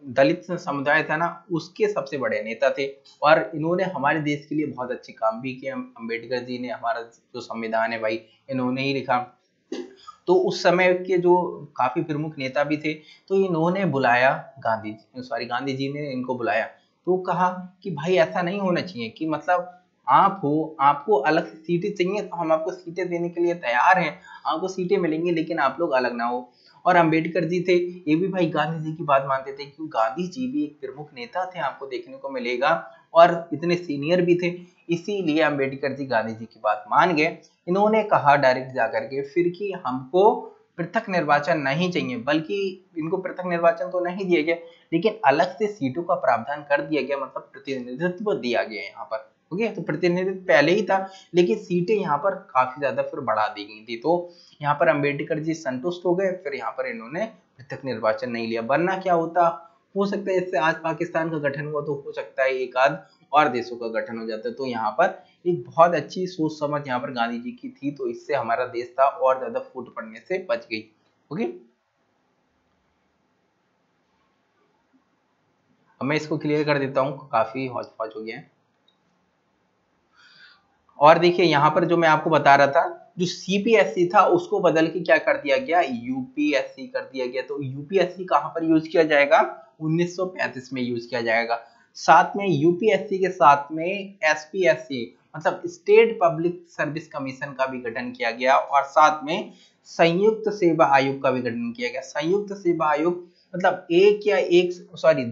A: दलित समुदाय था ना, उसके सबसे बड़े नेता थे, और इन्होंने हमारे देश के लिए बहुत अच्छे काम भी किए। अंबेडकर जी ने हमारा जो संविधान है भाई इन्होंने ही लिखा। तो उस समय के जो काफी प्रमुख नेता भी थे, तो इन्होंने बुलाया गांधी जी ने इनको बुलाया। तो कहा कि भाई ऐसा नहीं होना चाहिए कि मतलब आप हो, आपको अलग से सीटें चाहिए तो हम आपको सीटें देने के लिए तैयार हैं, आपको सीटें मिलेंगी, लेकिन आप लोग अलग ना हो। और अंबेडकर जी थे, ये भी भाई गांधी जी की बात मानते थे, क्योंकि गांधी जी भी एक प्रमुख नेता थे, आपको देखने को मिलेगा, और इतने सीनियर भी थे, इसीलिए अंबेडकर जी गांधी जी की बात मान गए। इन्होंने कहा डायरेक्ट जाकर के फिर कि हमको पृथक निर्वाचन नहीं चाहिए, बल्कि इनको पृथक निर्वाचन तो नहीं दिया गया, लेकिन अलग से सीटों का प्रावधान कर दिया गया, मतलब प्रतिनिधित्व दिया गया यहाँ पर। ओके, तो प्रतिनिधित्व पहले ही था, लेकिन सीटें यहाँ पर काफी ज्यादा फिर बढ़ा दी गई थी। तो यहाँ पर अंबेडकर जी संतुष्ट हो गए, फिर यहाँ पर इन्होंने पृथक निर्वाचन नहीं लिया। वरना क्या होता, हो सकता है इससे आज पाकिस्तान का गठन हुआ, तो हो सकता है एक आध और देशों का गठन हो जाता है। तो यहाँ पर एक बहुत अच्छी सोच समझ यहाँ पर गांधी जी की थी, तो इससे हमारा देश था और ज्यादा फूट पड़ने से बच गई। ओके, अब मैं इसको क्लियर कर देता हूँ, काफी हौच पौच हो गया है। और देखिए यहाँ पर जो मैं आपको बता रहा था, जो सीपीएससी था उसको बदल के क्या कर दिया गया, यूपीएससी कर दिया गया। तो यूपीएससी कहां पर यूज किया जाएगा, 1935 में यूज किया जाएगा। साथ में यूपीएससी के साथ में एसपीएससी मतलब स्टेट पब्लिक सर्विस कमीशन का भी गठन किया गया, और साथ में संयुक्त सेवा आयोग का भी गठन किया गया। संयुक्त सेवा आयोग मतलब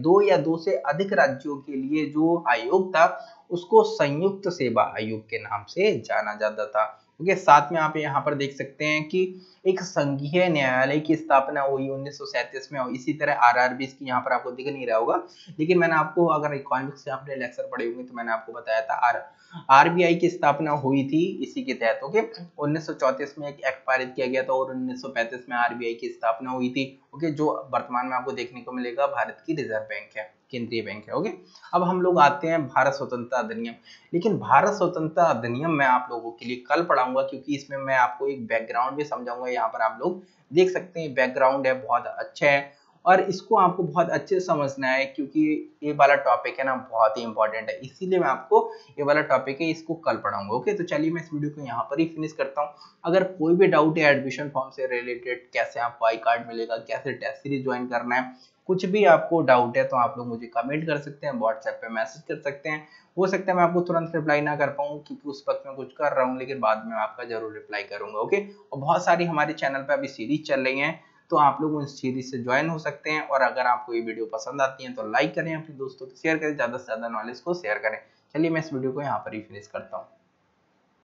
A: दो या दो से अधिक राज्यों के लिए जो आयोग था, उसको संयुक्त सेवा आयोग के नाम से जाना जाता था। ओके, साथ में आप यहाँ पर देख सकते हैं कि एक संघीय न्यायालय की स्थापना हुई 1937 में, और इसी तरह आरआरबी की यहाँ पर आपको दिख नहीं रहा होगा, लेकिन मैंने आपको, अगर इकोनॉमिक्स से आपने लेक्चर पढ़े होंगे तो मैंने आपको बताया था आरबीआई की स्थापना हुई थी इसी के तहत। ओके, 1934 में एक एक्ट पारित किया गया था, और 1935 में आरबीआई की स्थापना हुई थी। ओके, जो वर्तमान में आपको देखने को मिलेगा भारत की रिजर्व बैंक है, केंद्रीय बैंक है। ओके, अब हम लोग आते हैं भारत स्वतंत्रता अधिनियम। लेकिन भारत स्वतंत्रता अधिनियम मैं आप लोगों के लिए कल पढ़ाऊंगा, क्योंकि इसमें मैं आपको एक बैकग्राउंड भी समझाऊंगा। यहाँ पर आप लोग देख सकते हैं बैकग्राउंड है, बहुत अच्छा है, और इसको आपको बहुत अच्छे से समझना है, क्योंकि ये वाला टॉपिक है ना बहुत ही इंपॉर्टेंट है, इसीलिए मैं आपको ये वाला टॉपिक है इसको कल पढ़ाऊंगा। ओके, तो चलिए मैं इस वीडियो को यहाँ पर ही फिनिश करता हूँ। अगर कोई भी डाउट है एडमिशन फॉर्म से रिलेटेड, कैसे आपको आई कार्ड मिलेगा, कैसे टेस्ट सीरीज ज्वाइन करना है, कुछ भी आपको डाउट है तो आप लोग मुझे कमेंट कर सकते हैं, व्हाट्सएप पे मैसेज कर सकते हैं। हो सकता है मैं आपको तुरंत रिप्लाई ना कर पाऊँ, क्योंकि उस वक्त मैं कुछ कर रहा हूँ, लेकिन बाद में आपका जरूर रिप्लाई करूंगा। ओके, और बहुत सारी हमारे चैनल पे अभी सीरीज चल रही हैं, तो आप लोग उन सीरीज से ज्वाइन हो सकते हैं। और अगर आपको ये वीडियो पसंद आती है तो लाइक करें, अपने दोस्तों को शेयर करें, ज्यादा से ज्यादा नॉलेज को शेयर करें। चलिए मैं इस वीडियो को यहाँ पर ही फिनिश करता हूँ।